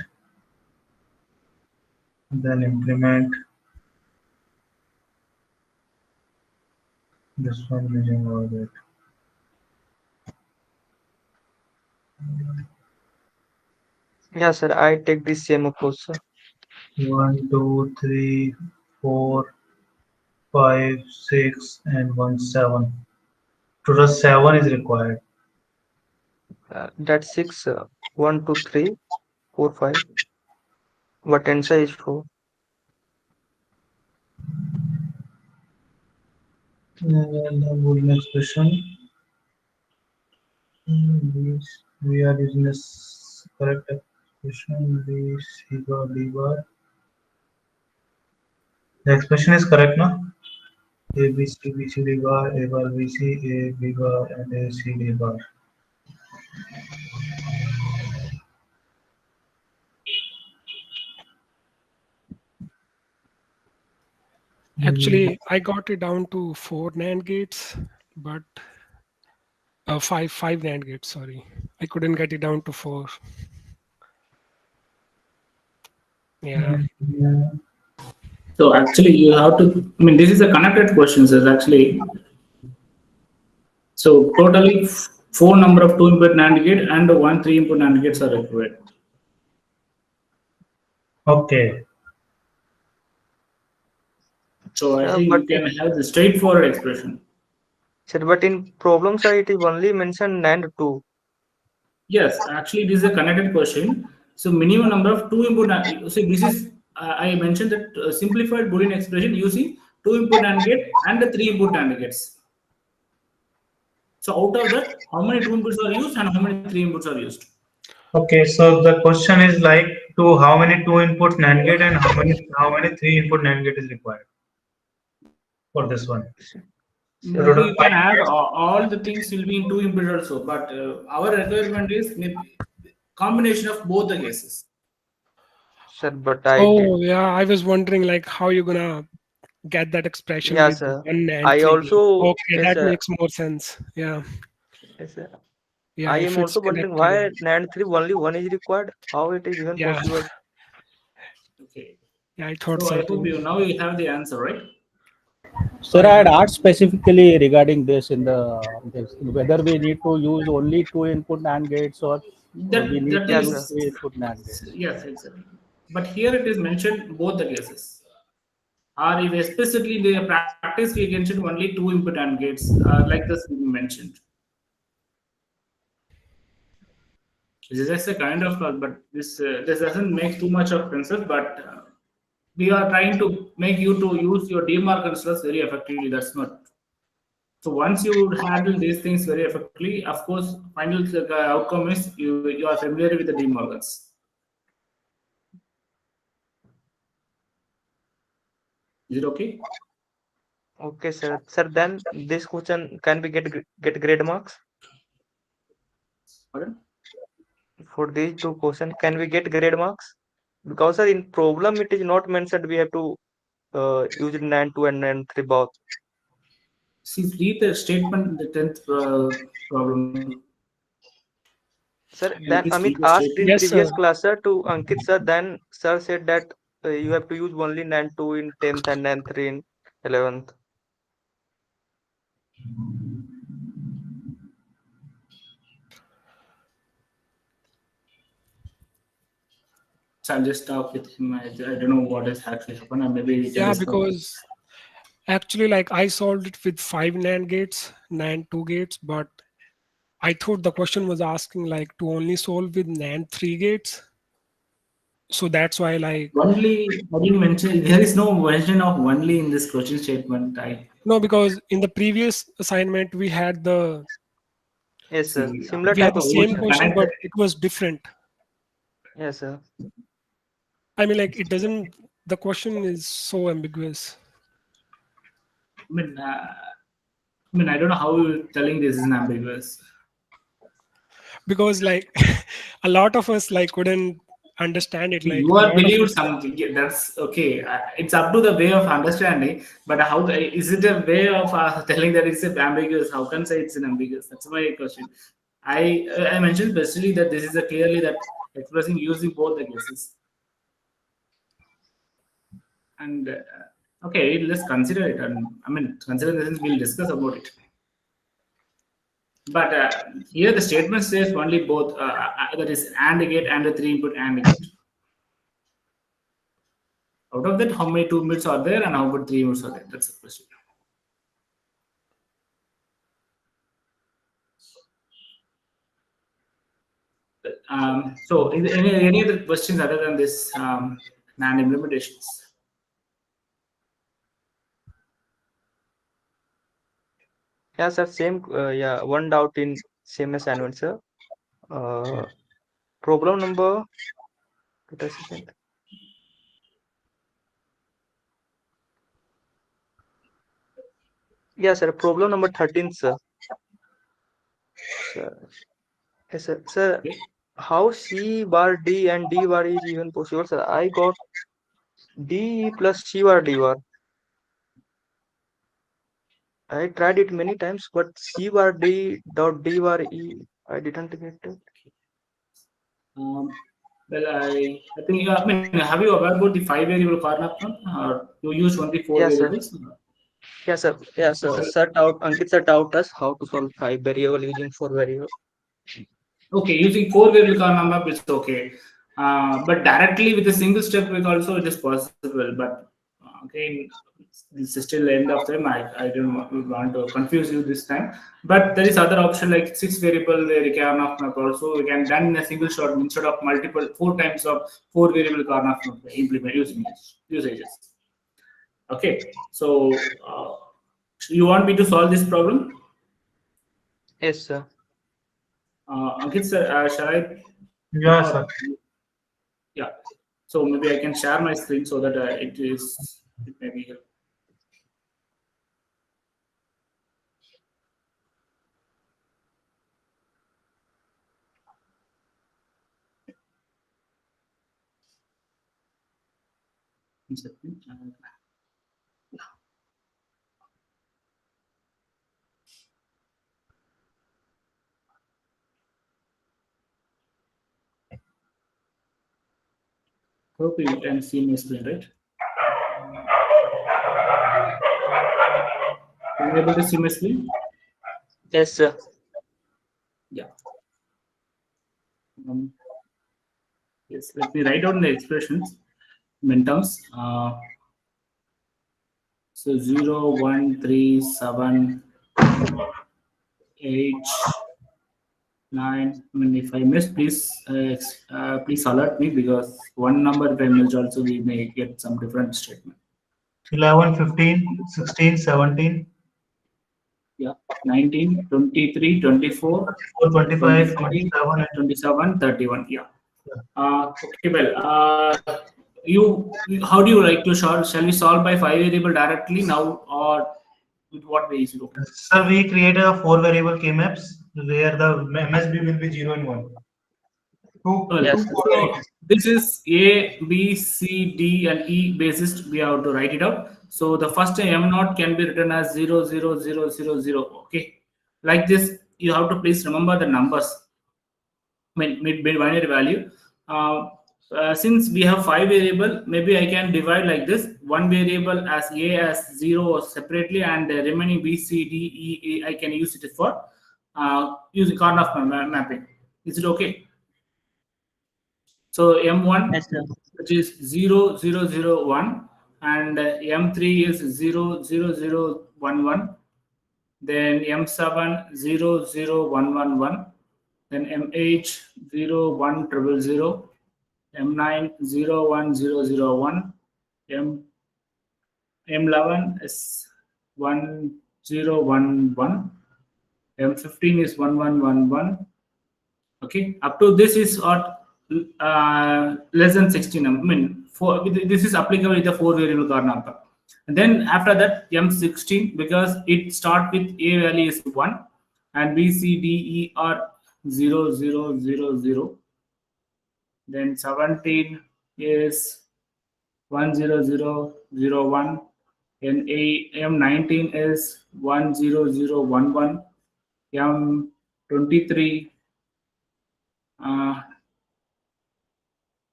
[SPEAKER 1] then implement This one using all that.
[SPEAKER 5] Yeah, sir. I take the same approach, sir.
[SPEAKER 1] 1, 2, 3, 4, 5, 6, and 1, 7. Total 7 is required.
[SPEAKER 5] That's 6. 1, 2, 3, 4, 5. What answer is 4?
[SPEAKER 1] Boolean expression. We are using this correct expression. B, C bar, D bar. The expression is correct, no? A, B, C, B, C, D bar, A bar, B, C, A, B bar, and A, C, D bar.
[SPEAKER 10] Actually, I got it down to 4 NAND gates, but five NAND gates. Sorry, I couldn't get it down to 4. Yeah.
[SPEAKER 9] So actually, you have to. I mean, this is a connected question, sir. Actually, so totally 4 number of 2 input NAND gate and 1 3 input NAND gates are required.
[SPEAKER 1] Okay.
[SPEAKER 9] So I think you can have the straightforward expression.
[SPEAKER 5] Sir, but in problem side, it is only mentioned NAND 2.
[SPEAKER 9] Yes, actually, this is a connected question. So minimum number of 2 input. So this is I mentioned that simplified Boolean expression using 2 input NAND gate and 3 input NAND gates. So out of that, how many 2 inputs are used and how many 3 inputs are used?
[SPEAKER 1] Okay, so the question is like to how many 2 input NAND gate and how many 3 input NAND gate is required for this one.
[SPEAKER 9] So you can add all the things will be in 2 inputs also, but our requirement is combination of both the cases.
[SPEAKER 5] Sir, but
[SPEAKER 10] yeah, I was wondering like how you're gonna get that expression
[SPEAKER 5] Yeah,
[SPEAKER 10] with
[SPEAKER 5] sir.
[SPEAKER 10] 1 and
[SPEAKER 5] I
[SPEAKER 10] 3.
[SPEAKER 5] also
[SPEAKER 10] Okay,
[SPEAKER 5] yes,
[SPEAKER 10] that
[SPEAKER 5] sir.
[SPEAKER 10] makes more sense. Yeah.
[SPEAKER 5] Yes, sir.
[SPEAKER 10] Yeah,
[SPEAKER 5] I
[SPEAKER 10] if
[SPEAKER 5] am
[SPEAKER 10] it's
[SPEAKER 5] also wondering
[SPEAKER 10] connected.
[SPEAKER 5] why NAND 3 only 1 is required. How it is even
[SPEAKER 10] Yeah.
[SPEAKER 5] possible?
[SPEAKER 9] Okay.
[SPEAKER 10] Yeah, I thought
[SPEAKER 9] So
[SPEAKER 10] so
[SPEAKER 9] I hope
[SPEAKER 10] too.
[SPEAKER 9] you now you have the answer, right?
[SPEAKER 11] Sir, I had asked specifically regarding this in this, whether we need to use only 2 input NAND gates or we need to use 3 input NAND gates.
[SPEAKER 9] Yes, exactly. But here it is mentioned both the cases. Or if explicitly in the practice we mentioned only 2 input NAND gates, like this we mentioned. This is just a kind of, but this doesn't make too much of sense. But we are trying to make you to use your DMARC constructs very effectively. That's not. So once you handle these things very effectively, of course, final outcome is you are familiar with the DMARCs. Is it okay?
[SPEAKER 5] Okay, sir. Sir, then this question can we get grade marks?
[SPEAKER 9] Pardon?
[SPEAKER 5] For these 2 questions, can we get grade marks? Because sir, in problem it is not mentioned we have to use NAND 2 and NAND 3 both.
[SPEAKER 9] See, read the statement, the 10th problem.
[SPEAKER 5] Sir, then Amit asked in previous class sir to Ankit sir. Then sir said that you have to use only NAND 2 in 10th and NAND 3 in 11th.
[SPEAKER 9] So I'll just talk with him. I don't know what has actually happened, and maybe he
[SPEAKER 10] Yeah, because actually, like I solved it with 5 NAND gates, NAND 2 gates, but I thought the question was asking like to only solve with NAND 3 gates. So that's why like
[SPEAKER 9] only I didn't mention there is no mention of only in this question statement.
[SPEAKER 10] No, because in the previous assignment we had the
[SPEAKER 5] Yes, sir. Similar
[SPEAKER 10] we had
[SPEAKER 5] type
[SPEAKER 10] the
[SPEAKER 5] of
[SPEAKER 10] same
[SPEAKER 5] question.
[SPEAKER 10] question, but it was different.
[SPEAKER 5] Yes, sir.
[SPEAKER 10] I mean, like it doesn't. The question is so ambiguous.
[SPEAKER 9] I mean, I don't know how you're telling this is ambiguous.
[SPEAKER 10] Because like a lot of us like couldn't understand it. Like
[SPEAKER 9] You are believed something. Yeah, that's okay. It's up to the way of understanding. But how is it a way of telling that it's ambiguous? How can I say it's an ambiguous? That's my question. I mentioned specifically that this is a clearly that expressing using both the cases. And Okay, let's consider it. And I mean, consider the sense we'll discuss about it. But here the statement says only both, that is AND gate and a 3-input AND gate. Out of that, how many 2 inputs are there and how many 3 inputs are there? That's the question. So, any other questions other than this NAND implementations?
[SPEAKER 5] Yeah, sir. Same. Yeah, one doubt in same assignment, sir. Problem number. Wait a second. Yeah, sir. Problem number 13, sir. Yes, sir. Sir, how C bar D and D bar is even possible, sir? I got D plus C bar D bar. I tried it many times, but C bar D dot D bar E, I didn't get it.
[SPEAKER 9] Well, I think, I mean, have you aware about the 5-variable Karnaugh, or you use only 4
[SPEAKER 5] Yes, sir.
[SPEAKER 9] variables?
[SPEAKER 5] Yes, sir. Yes, sir. Ankit sir taught us how to solve 5 variable using 4 variable.
[SPEAKER 9] Okay, using 4-variable Karnaugh, it's okay. But directly with a single step, also it is possible. But again, this is still the end of time. I don't want to confuse you this time. But there is other option like 6-variable Karnaugh map also. We can done in a single shot instead of multiple 4 times of 4-variable Karnaugh map implement using usages. Okay, so you want me to solve this problem?
[SPEAKER 5] Yes, sir.
[SPEAKER 9] Ankit sir, shall I?
[SPEAKER 1] Yeah, sir.
[SPEAKER 9] Yeah. So maybe I can share my screen so that it may be here. Hope you can see my screen, right? Are you able to see my screen?
[SPEAKER 5] Yes, sir.
[SPEAKER 9] Yeah. Yes, let me write down the expressions, terms. So 0, 1, 3, 7, 8, 9. I mean, if I miss, please alert me, because one number if I missed also we may get some different statement.
[SPEAKER 1] 11, 15, 16, 17.
[SPEAKER 9] Yeah, 19, 23, 24,
[SPEAKER 1] 25, 27,
[SPEAKER 9] 27, 31. Yeah. Okay, well, how do you like to solve? Shall we solve by 5-variable directly now, or with what way is it okay?
[SPEAKER 1] Sir, we created a 4-variable K-maps where the MSB will be 0 and 1.
[SPEAKER 9] So this is A, B, C, D, and E basis. We have to write it out. So the first M0 can be written as 0, 0, 0, 0, 0. Okay, like this. You have to please remember the numbers. Mid-binary value. Since we have 5 variable, maybe I can divide like this: one variable as A as 0 separately, and the remaining B, C, D, E, A, I can use it for using Karnaugh mapping. Is it okay? So M1, which is 0, 0, 0, 1, and M3 is 0, 0, 0, 1, 1. Then M7, 0, 0, 1, 1, 1. Then M8, 0, 1, 0, 0. M9, 0, 1, 0, 0, 1. M11 is 1, 0, 1, 1. M15 is 1, 1, 1, 1. Okay, up to this is what less than 16. I mean, this is applicable with the 4-variable Karnaugh. And then after that, M16, because it starts with A value is 1 and B, C, D, E are 0, 0, 0, 0. Then 17 is 1, 0, 0, 0, 1. And M19 is 1, 0, 0, 1, 1. M23,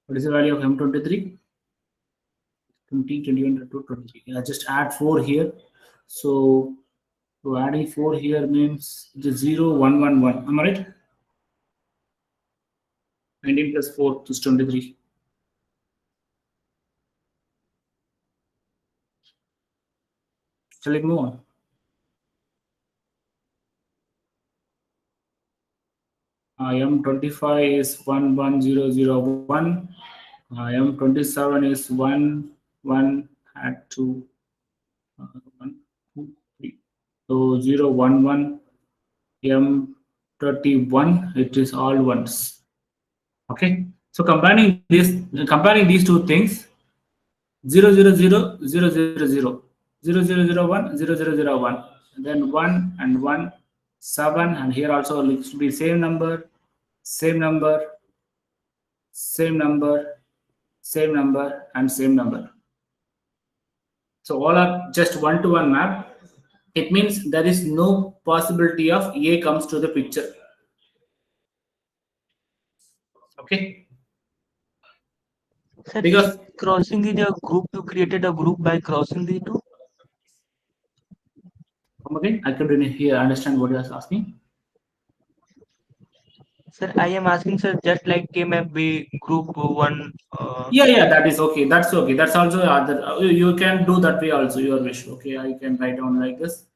[SPEAKER 9] what is the value of M23? 20, 21 to 23. Just add 4 here. So adding 4 here means it is 0, 1, 1, 1. Am I right? 19 plus 4 is 23. Shall we move on? M25 is 11001. M27 is 1, 1, add 2, 1, 2, 3. So 0, 1, 1. M31, it is all ones. Okay. So comparing these two things, 0, 0, 0, 0, 0, 0, 0, 0, 0, 1, 0, 0, 0, 1, and then 1 and 1, 7, and here also looks to be same number, same number, same number, same number, and same number. So all are just one-to-one map. It means there is no possibility of A comes to the picture. Okay.
[SPEAKER 5] Sir,
[SPEAKER 9] Because
[SPEAKER 5] crossing is a group, you created a group by crossing the two.
[SPEAKER 9] Come again, I couldn't hear understand what you are asking.
[SPEAKER 5] Sir, I am asking, sir, just like K-map be group 1.
[SPEAKER 9] Yeah, that is okay. That's okay. That's also other. You can do that way also. Your wish. Okay, I can write down like this.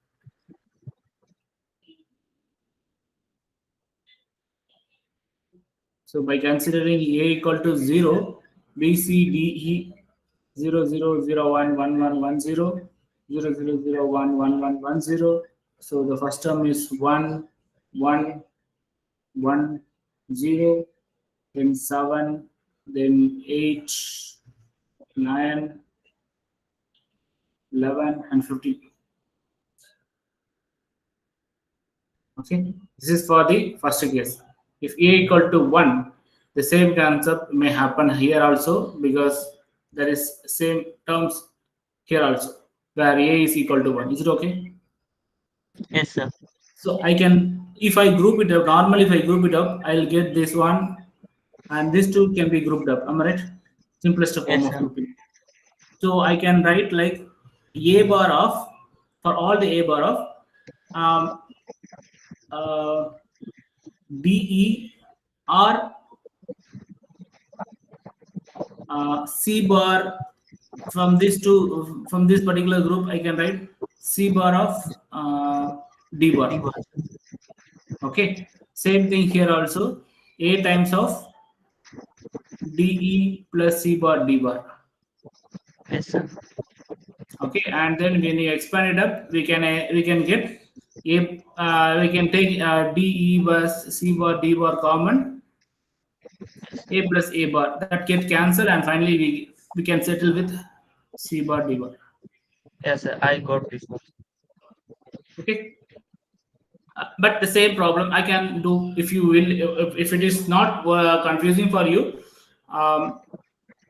[SPEAKER 9] So by considering A equal to 0, B, C, D, E, 0, 0, 0, 1, 1, 1, 1, 0, 0, 0, 0, 1, 1, 1, 1, 0. So the first term is 1, 1, 1, 0, then 7, then 8, 9, 11, and 15. Okay, this is for the first case. If A equal to 1, the same concept may happen here also, because there is same terms here also, where A is equal to 1. Is it okay?
[SPEAKER 5] Yes, sir.
[SPEAKER 9] So I can, if I group it up, normally if I group it up, I'll get this one, and these two can be grouped up. Am I right? Simplest form of grouping. So I can write like A bar of, for all the A bar of, DE or C bar from this particular group. I can write C bar of D bar. Okay, same thing here also. A times of DE plus C bar D bar.
[SPEAKER 5] Yes, sir.
[SPEAKER 9] Okay, and then when you expand it up, we can get A. We can take DE plus C bar D bar common. A plus A bar that gets cancelled, and finally we can settle with C bar D bar.
[SPEAKER 5] Yes, sir. I got this one.
[SPEAKER 9] Okay. But the same problem I can do, if you will, if it is not confusing for you,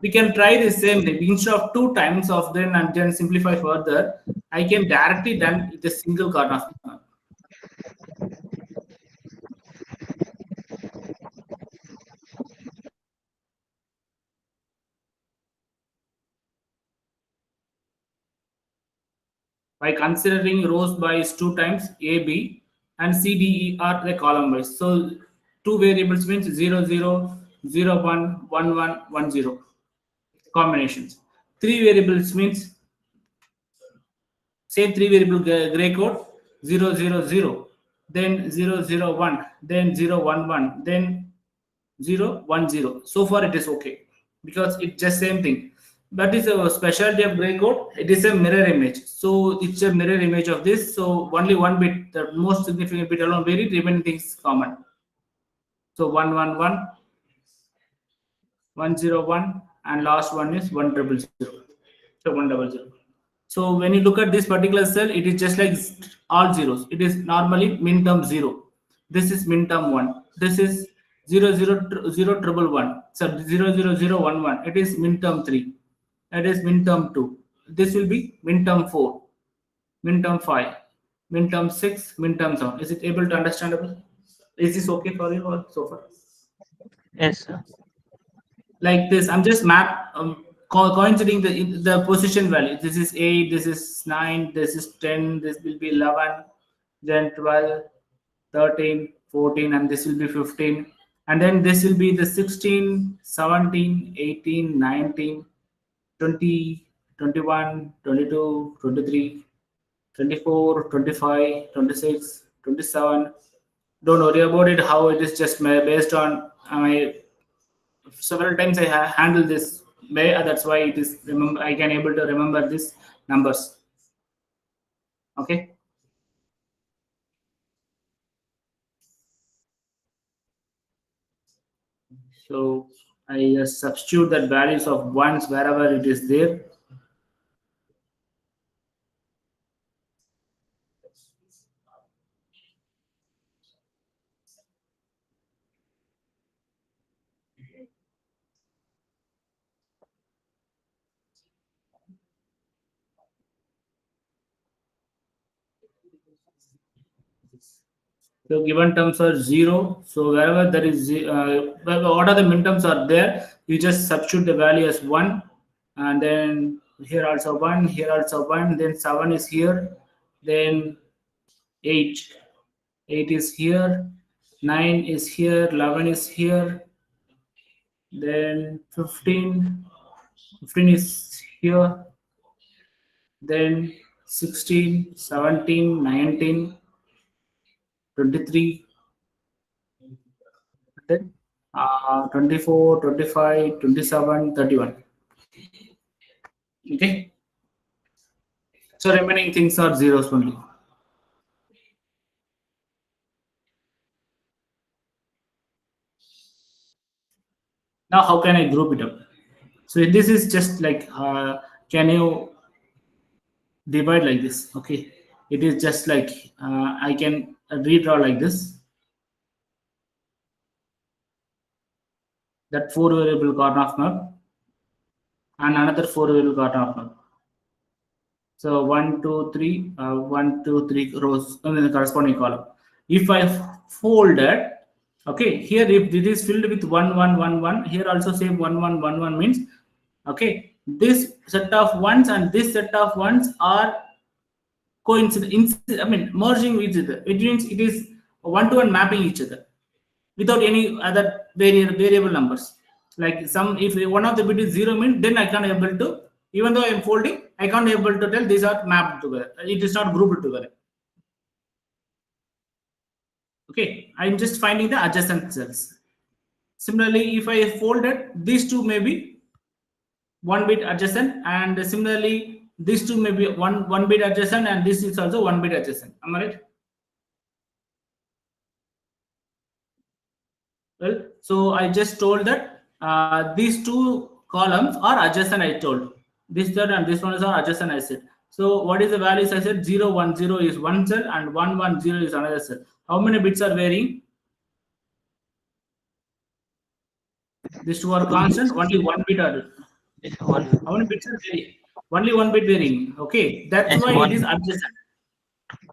[SPEAKER 9] we can try the same thing. Instead of 2 times of them and then simplify further, I can directly done with a single Karnaugh. By considering rows by 2 times A, B, and C, D, E are the column wise. So 2 variables means 0, 0, 0, 1, 1, 1, 1, 0 combinations. 3 variables means same 3 variable gray code 0, 0, 0, then 0, 0, 1, then 0, 1, 1, then 0, 1, 0. So far it is okay because it's just same thing. But it's a specialty of gray code. It is a mirror image. So it's a mirror image of this. So only one bit, the most significant bit alone varied, remaining things common. So 1, 1, 1, 1, 0, 1, and last one is 1, 0, 0. So 1, 0, 0. So when you look at this particular cell, it is just like all zeros. It is normally min term 0. This is min term 1. This is 0, 0, 0, 1, 1. So 0, 0, 0, 1, 1. It is min term 3. That is min term 2. This will be min term 4, min term 5, min term 6, min term 7. Is it able to understandable? Is this okay for you or so far?
[SPEAKER 5] Yes, sir.
[SPEAKER 9] Like this, I'm just coinciding the position value. This is 8, this is 9, this is 10, this will be 11, then 12, 13, 14, and this will be 15. And then this will be the 16, 17, 18, 19, 20, 21, 22, 23, 24, 25, 26, 27. Don't worry about it, how it is just based on several times I handle this way. That's why it is I can able to remember these numbers. Okay. So I substitute that values of ones wherever it is there. So given terms are 0. So wherever there is what are the min terms are there, you just substitute the value as 1, and then here also 1, here also 1, then 7 is here, then 8 is here, 9 is here, 11 is here, then 15 is here, then 16, 17, 19, 23, then 24, 25, 27, 31. Okay. So remaining things are zeros only. Now how can I group it up? So this is just like, can you divide like this? Okay. It is just like, I can redraw like this. That 4 variable Karnaugh map and another 4 variable Karnaugh map. So 1, 2, 3, 1, 2, 3 rows in the corresponding column. If I fold that, okay, here if it is filled with 1, 1, 1, 1, here also same 1, 1, 1, 1 means, okay, this set of ones and this set of ones are coincident, merging with each other. It means it is one-to-one mapping each other without any other variable numbers. Like if one of the bit is 0 means, then I can't able to, even though I am folding, I can't able to tell these are mapped together. It is not grouped together. Okay, I'm just finding the adjacent cells. Similarly, if I fold it, these two may be 1 bit adjacent, and similarly these two may be one bit adjacent, and this is also 1 bit adjacent. Am I right? Well, so I just told that these two columns are adjacent. I told this cell and this one is our adjacent. I said. So what is the values? I said 0, 1, 0 is one cell and 1, 1, 0 is another cell. How many bits are varying? These two are constant. Only 1 bit are. How many bits are varying? Only 1 bit varying. Okay, that's why it is adjacent.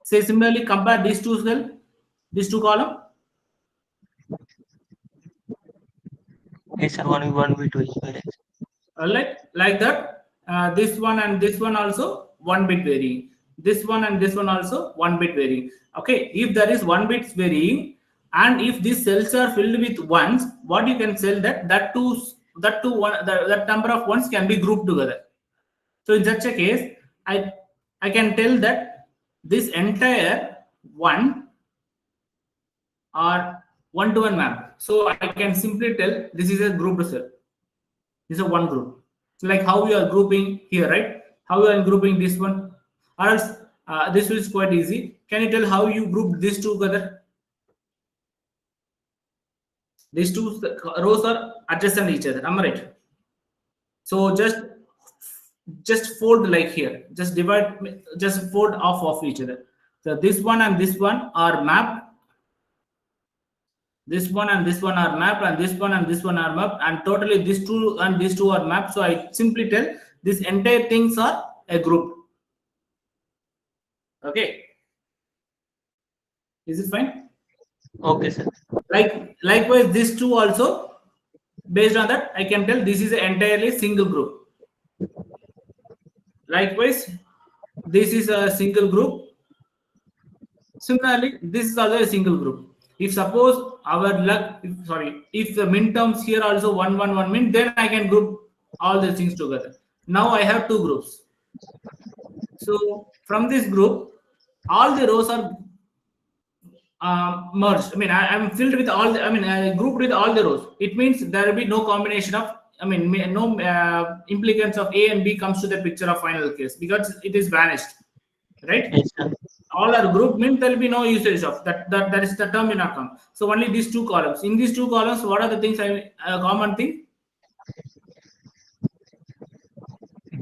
[SPEAKER 9] Say similarly, compare these two cell, these two column.
[SPEAKER 5] Yes, sir. Only 1 bit will vary.
[SPEAKER 9] Like that. This one and this one also 1 bit varying. This one and this one also 1 bit varying. Okay, if there is 1 bit varying, and if these cells are filled with ones, what you can tell that that number of ones can be grouped together. So in such a case, I can tell that this entire one are one-to-one map. So I can simply tell this is a grouped cell. This is a one group. So like how we are grouping here, right? How we are grouping this one, or else this is quite easy. Can you tell how you group these two together? These two rows are adjacent each other. Am I right? So just fold like here. Just divide. Just fold off of each other. So this one and this one are mapped. This one and this one are mapped, and this one and this one are mapped, and totally these two and these two are mapped. So I simply tell these entire things are a group. Okay. Is it fine?
[SPEAKER 5] Okay, sir.
[SPEAKER 9] Likewise, these two also, based on that, I can tell this is an entirely single group. Likewise, this is a single group. Similarly, this is also a single group. If suppose our luck, if the min terms here also 1, 1, 1 min, then I can group all these things together. Now I have two groups. So from this group, all the rows are merged. I mean, I am filled with all the, I grouped with all the rows. It means there will be no combination of, no implicants of A and B comes to the picture of final case because it is vanished, right?
[SPEAKER 5] Yes, sir.
[SPEAKER 9] All are grouped means there will be no usage of that. That is the term will not come. So only these two columns. In these two columns, what are the things? Common thing.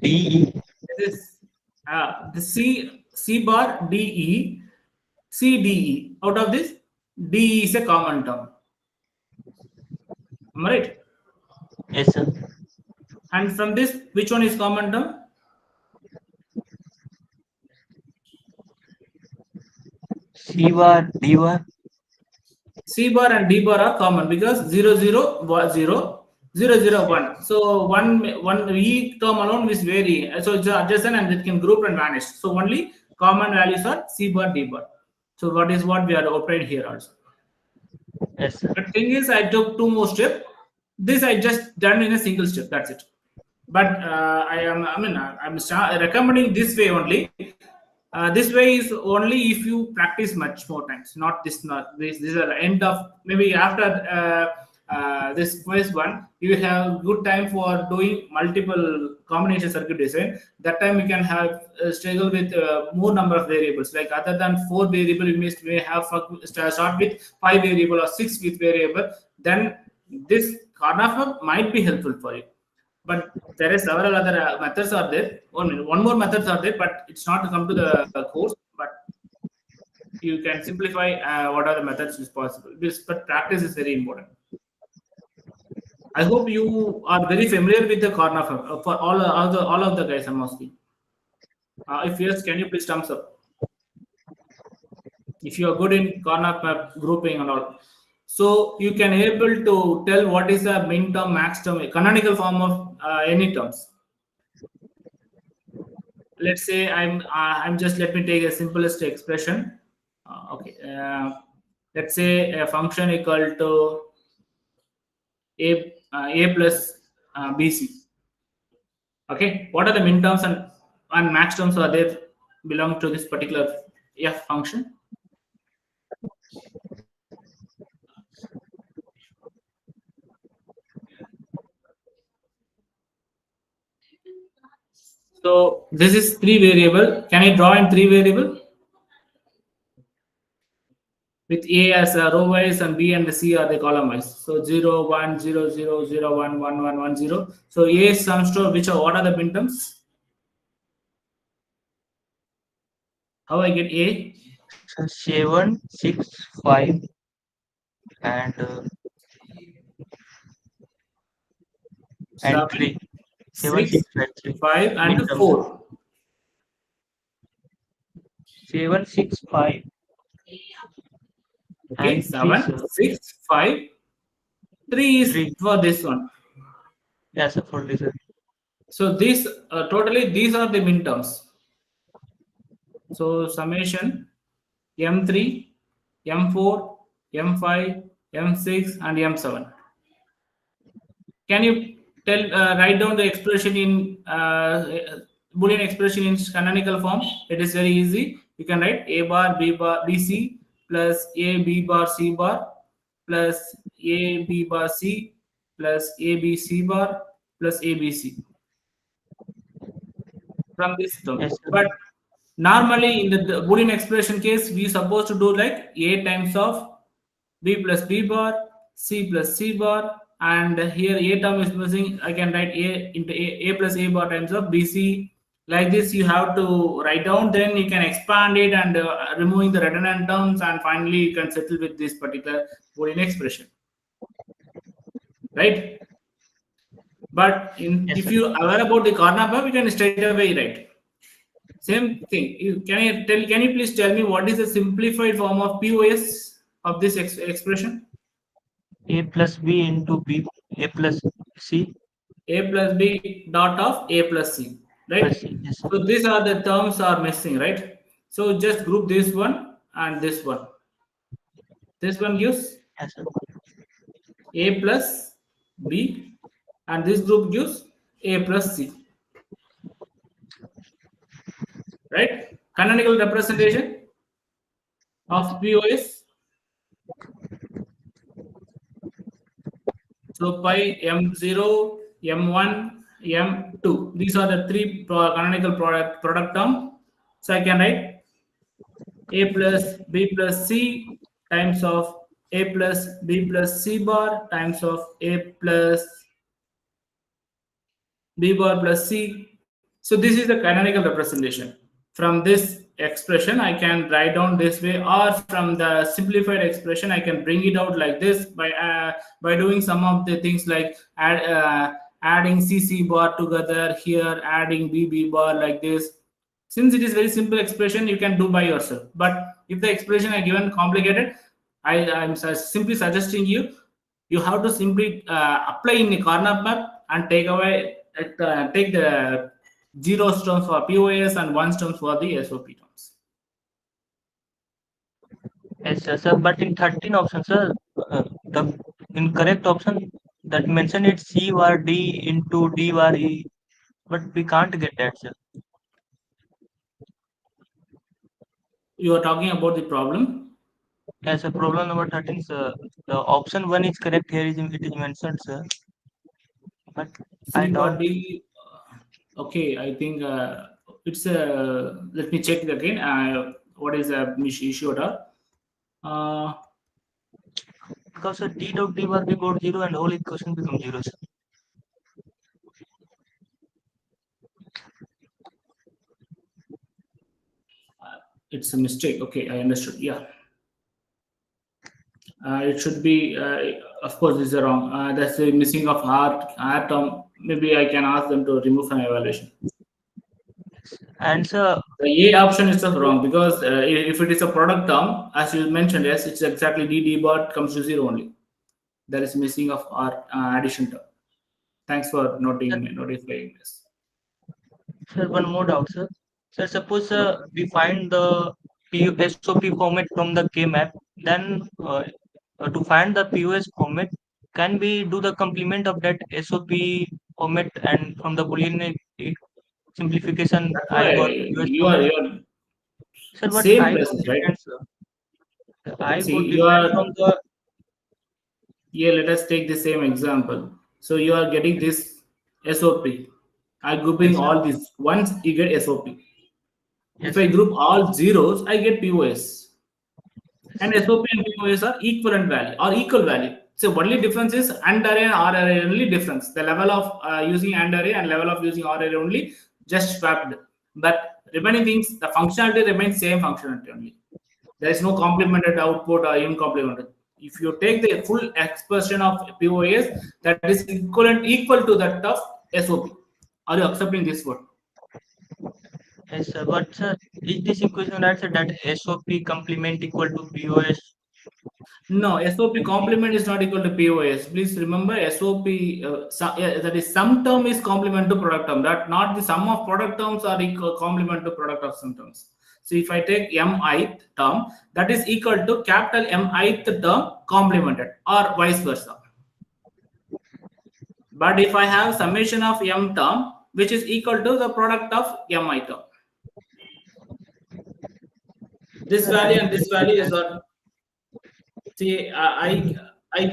[SPEAKER 5] DE.
[SPEAKER 9] This the C bar DE, CDE. Out of this, DE is a common term. Am I right?
[SPEAKER 5] Yes, sir.
[SPEAKER 9] And from this, which one is common term?
[SPEAKER 5] C bar, D bar.
[SPEAKER 9] C bar and D bar are common because 0, 0, 0, 0, 0, 1. So one E term alone is vary. So it's adjacent and it can group and vanish. So only common values are C bar, D bar. So what we are operating here also.
[SPEAKER 5] Yes, sir.
[SPEAKER 9] The thing is, I took two more steps. This I just done in a single step. That's it. But I'm recommending this way only. This way is only if you practice much more times. Not this. This is the end of maybe after this first one. You have good time for doing multiple combination circuit design. That time you can have struggle with more number of variables. Like other than 4 variable, you may have start with 5 variable or 6 with variable. Then this Karnaugh might be helpful for you. But there are several other methods are there. One more methods are there, but it's not to come to the course. But you can simplify what are the methods is possible. But practice is very important. I hope you are very familiar with the Karnaugh for all of the guys I'm asking. If yes, can you please thumbs up? If you are good in Karnaugh grouping and all. So you can able to tell what is the min term, max term, canonical form of any terms. Let's say I'm just, let me take a simplest expression. Let's say a function equal to a plus bc. Okay, what are the min terms and max terms are there belong to this particular f function? So this is 3 variable. Can I draw in 3 variable? With A as a row wise and B and C are the column wise. So 0, 1, 0, 0, 0, 1, 1, 1, 1, 0. So A sums to what are the min terms? How I get A?
[SPEAKER 5] 7, 6, 5, and 3. 7, 6,
[SPEAKER 9] 5, and 4.
[SPEAKER 5] 7, 6, 5.
[SPEAKER 9] Okay, 7, 6, 5. 3 is for this one.
[SPEAKER 5] Yes, for this.
[SPEAKER 9] So this totally these are the min terms. So summation M3, M4, M5, M6, and M7. Can you write down the expression in Boolean expression in canonical form? It is very easy. You can write A bar B bar BC plus A B bar C bar plus A B bar C plus A B C bar plus A B C. From this term. Yes, but normally in the Boolean expression case, we supposed to do like A times of B plus B bar, C plus C bar, and here A term is missing. I can write A into A plus A bar times of BC. Like this, you have to write down, then you can expand it and removing the redundant terms, and finally you can settle with this particular Boolean expression. Right? But if you are aware about the Karnaugh, you can straight away write. Same thing. Can you please tell me what is the simplified form of POS of this expression?
[SPEAKER 5] A plus B into B, A plus C.
[SPEAKER 9] A plus B dot of A plus C. right? So these are the terms are missing, right? So just group this one and this one. This one gives A plus B, and this group gives A plus C. Right? Canonical representation of POS. So pi M0, M1, M2. These are the three canonical product term. So I can write A plus B plus C times of A plus B plus C bar times of A plus B bar plus C. So this is the canonical representation. From this expression, I can write down this way, or from the simplified expression, I can bring it out like this by doing some of the things like adding CC bar together here, adding BB bar like this. Since it is very simple expression, you can do by yourself. But if the expression are given complicated, I'm simply suggesting you have to simply apply in a corner map and take the 0 terms for POS and 1 terms for the SOP terms.
[SPEAKER 5] Yes, sir. But in 13 option, sir, the incorrect option that mentioned it C var D into D var E, but we can't get that, sir.
[SPEAKER 9] You are talking about the problem?
[SPEAKER 5] Yes, sir. Problem number 13, sir. The option 1 is correct here. It is mentioned, sir. But I don't.
[SPEAKER 9] Okay, I think it's a. Let me check it again. What is the issue at all?
[SPEAKER 5] Because D dot D var we got 0 and whole equation becomes 0, sir.
[SPEAKER 9] It's a mistake. Okay, I understood. Yeah. It should be, of course, this is wrong. That's the missing of R term. Maybe I can ask them to remove from evaluation.
[SPEAKER 5] And sir,
[SPEAKER 9] the A option is wrong because if it is a product term, as you mentioned, yes, it's exactly D bar comes to 0 only. There is missing of R addition term. Thanks for notifying this.
[SPEAKER 5] Sir, one more doubt, sir. Sir, suppose we find the SOP format from the K map, then to find the POS format, can we do the complement of that SOP format and from the Boolean simplification? I got
[SPEAKER 9] you are
[SPEAKER 5] sir, but
[SPEAKER 9] same
[SPEAKER 5] I
[SPEAKER 9] process, right?
[SPEAKER 5] I
[SPEAKER 9] See,
[SPEAKER 5] got
[SPEAKER 9] you are
[SPEAKER 5] from the.
[SPEAKER 9] Yeah, let us take the same example. So you are getting this SOP. I grouping all these. Once you get SOP. If I group all zeros, I get POS. And SOP and POS are equivalent value or equal value. So only difference is AND array and OR array only difference. The level of using AND array and level of using OR array only just swapped. But remaining things, the functionality remains same functionality only. There is no complemented output or even complemented. If you take the full expression of POS, that is equal to that of SOP. Are you accepting this word?
[SPEAKER 5] Yes, sir. But sir, is this equation right, sir, that SOP complement equal to POS?
[SPEAKER 9] No, SOP complement is not equal to POS. Please remember, SOP that is sum term is complement to product term. That not the sum of product terms are equal complement to product of sum terms. So if I take mith term, that is equal to capital mith term complemented or vice versa. But if I have summation of m term, which is equal to the product of mi term, this value and this value is not. See, I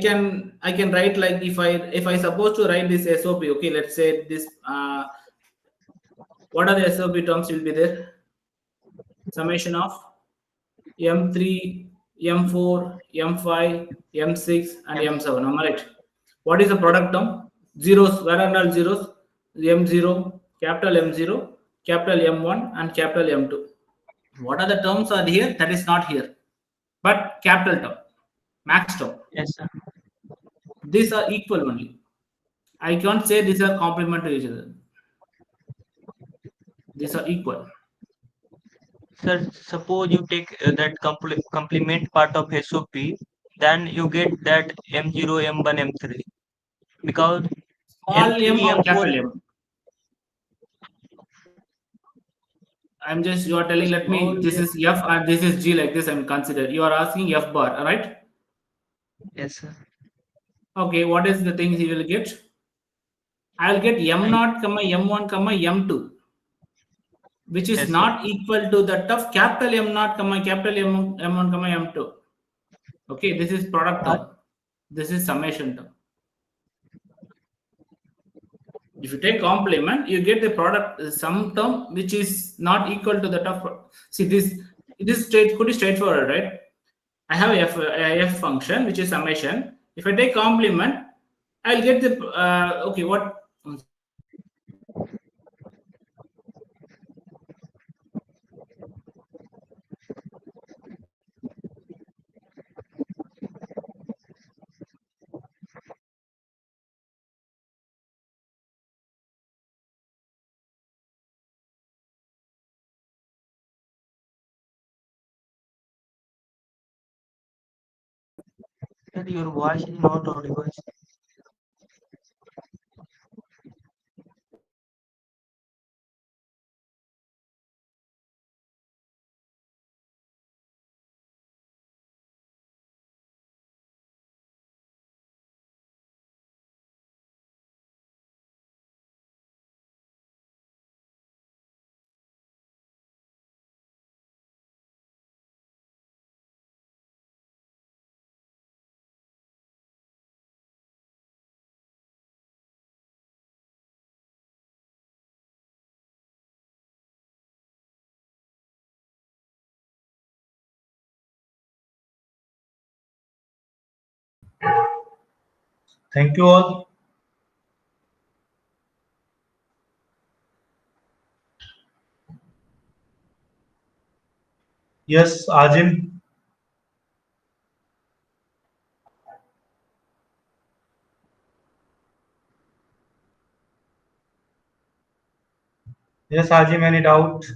[SPEAKER 9] can write like if I supposed to write this SOP. Okay, let's say this. What are the SOP terms will be there? Summation of M3, M4, M5, M6, and M7. Am I right? What is the product term? Zeros. Where are all zeros? M0, capital M0, capital M1, and capital M2. What are the terms are here? That is not here, but capital term, max term.
[SPEAKER 5] Yes, sir.
[SPEAKER 9] These are equal only. I can't say these are complement to each other. These are equal.
[SPEAKER 5] Sir, suppose you take that complement part of SOP, then you get that M0, M1, M3. Because
[SPEAKER 9] Small
[SPEAKER 5] M3,
[SPEAKER 9] m or
[SPEAKER 5] M4,
[SPEAKER 9] capital M? I'm just, you are telling, let me, this is F and this is G, like this I'm consider. You are asking F bar, right?
[SPEAKER 3] Yes, sir.
[SPEAKER 9] Okay, what is the things you will get? I'll get M0, M1, M2, which is
[SPEAKER 1] Yes, sir.
[SPEAKER 9] not equal to that of capital M0, capital M1, M2. Okay, this is product term. This is summation term. If you take complement, you get the product sum term which is not equal to that of. See, this is pretty straightforward, right? I have a f function which is summation. If I take complement, I'll get the okay. What?
[SPEAKER 6] Sir, your voice is not audible.
[SPEAKER 1] Thank you all. Yes, Ajim. Yes, Ajim, any doubt?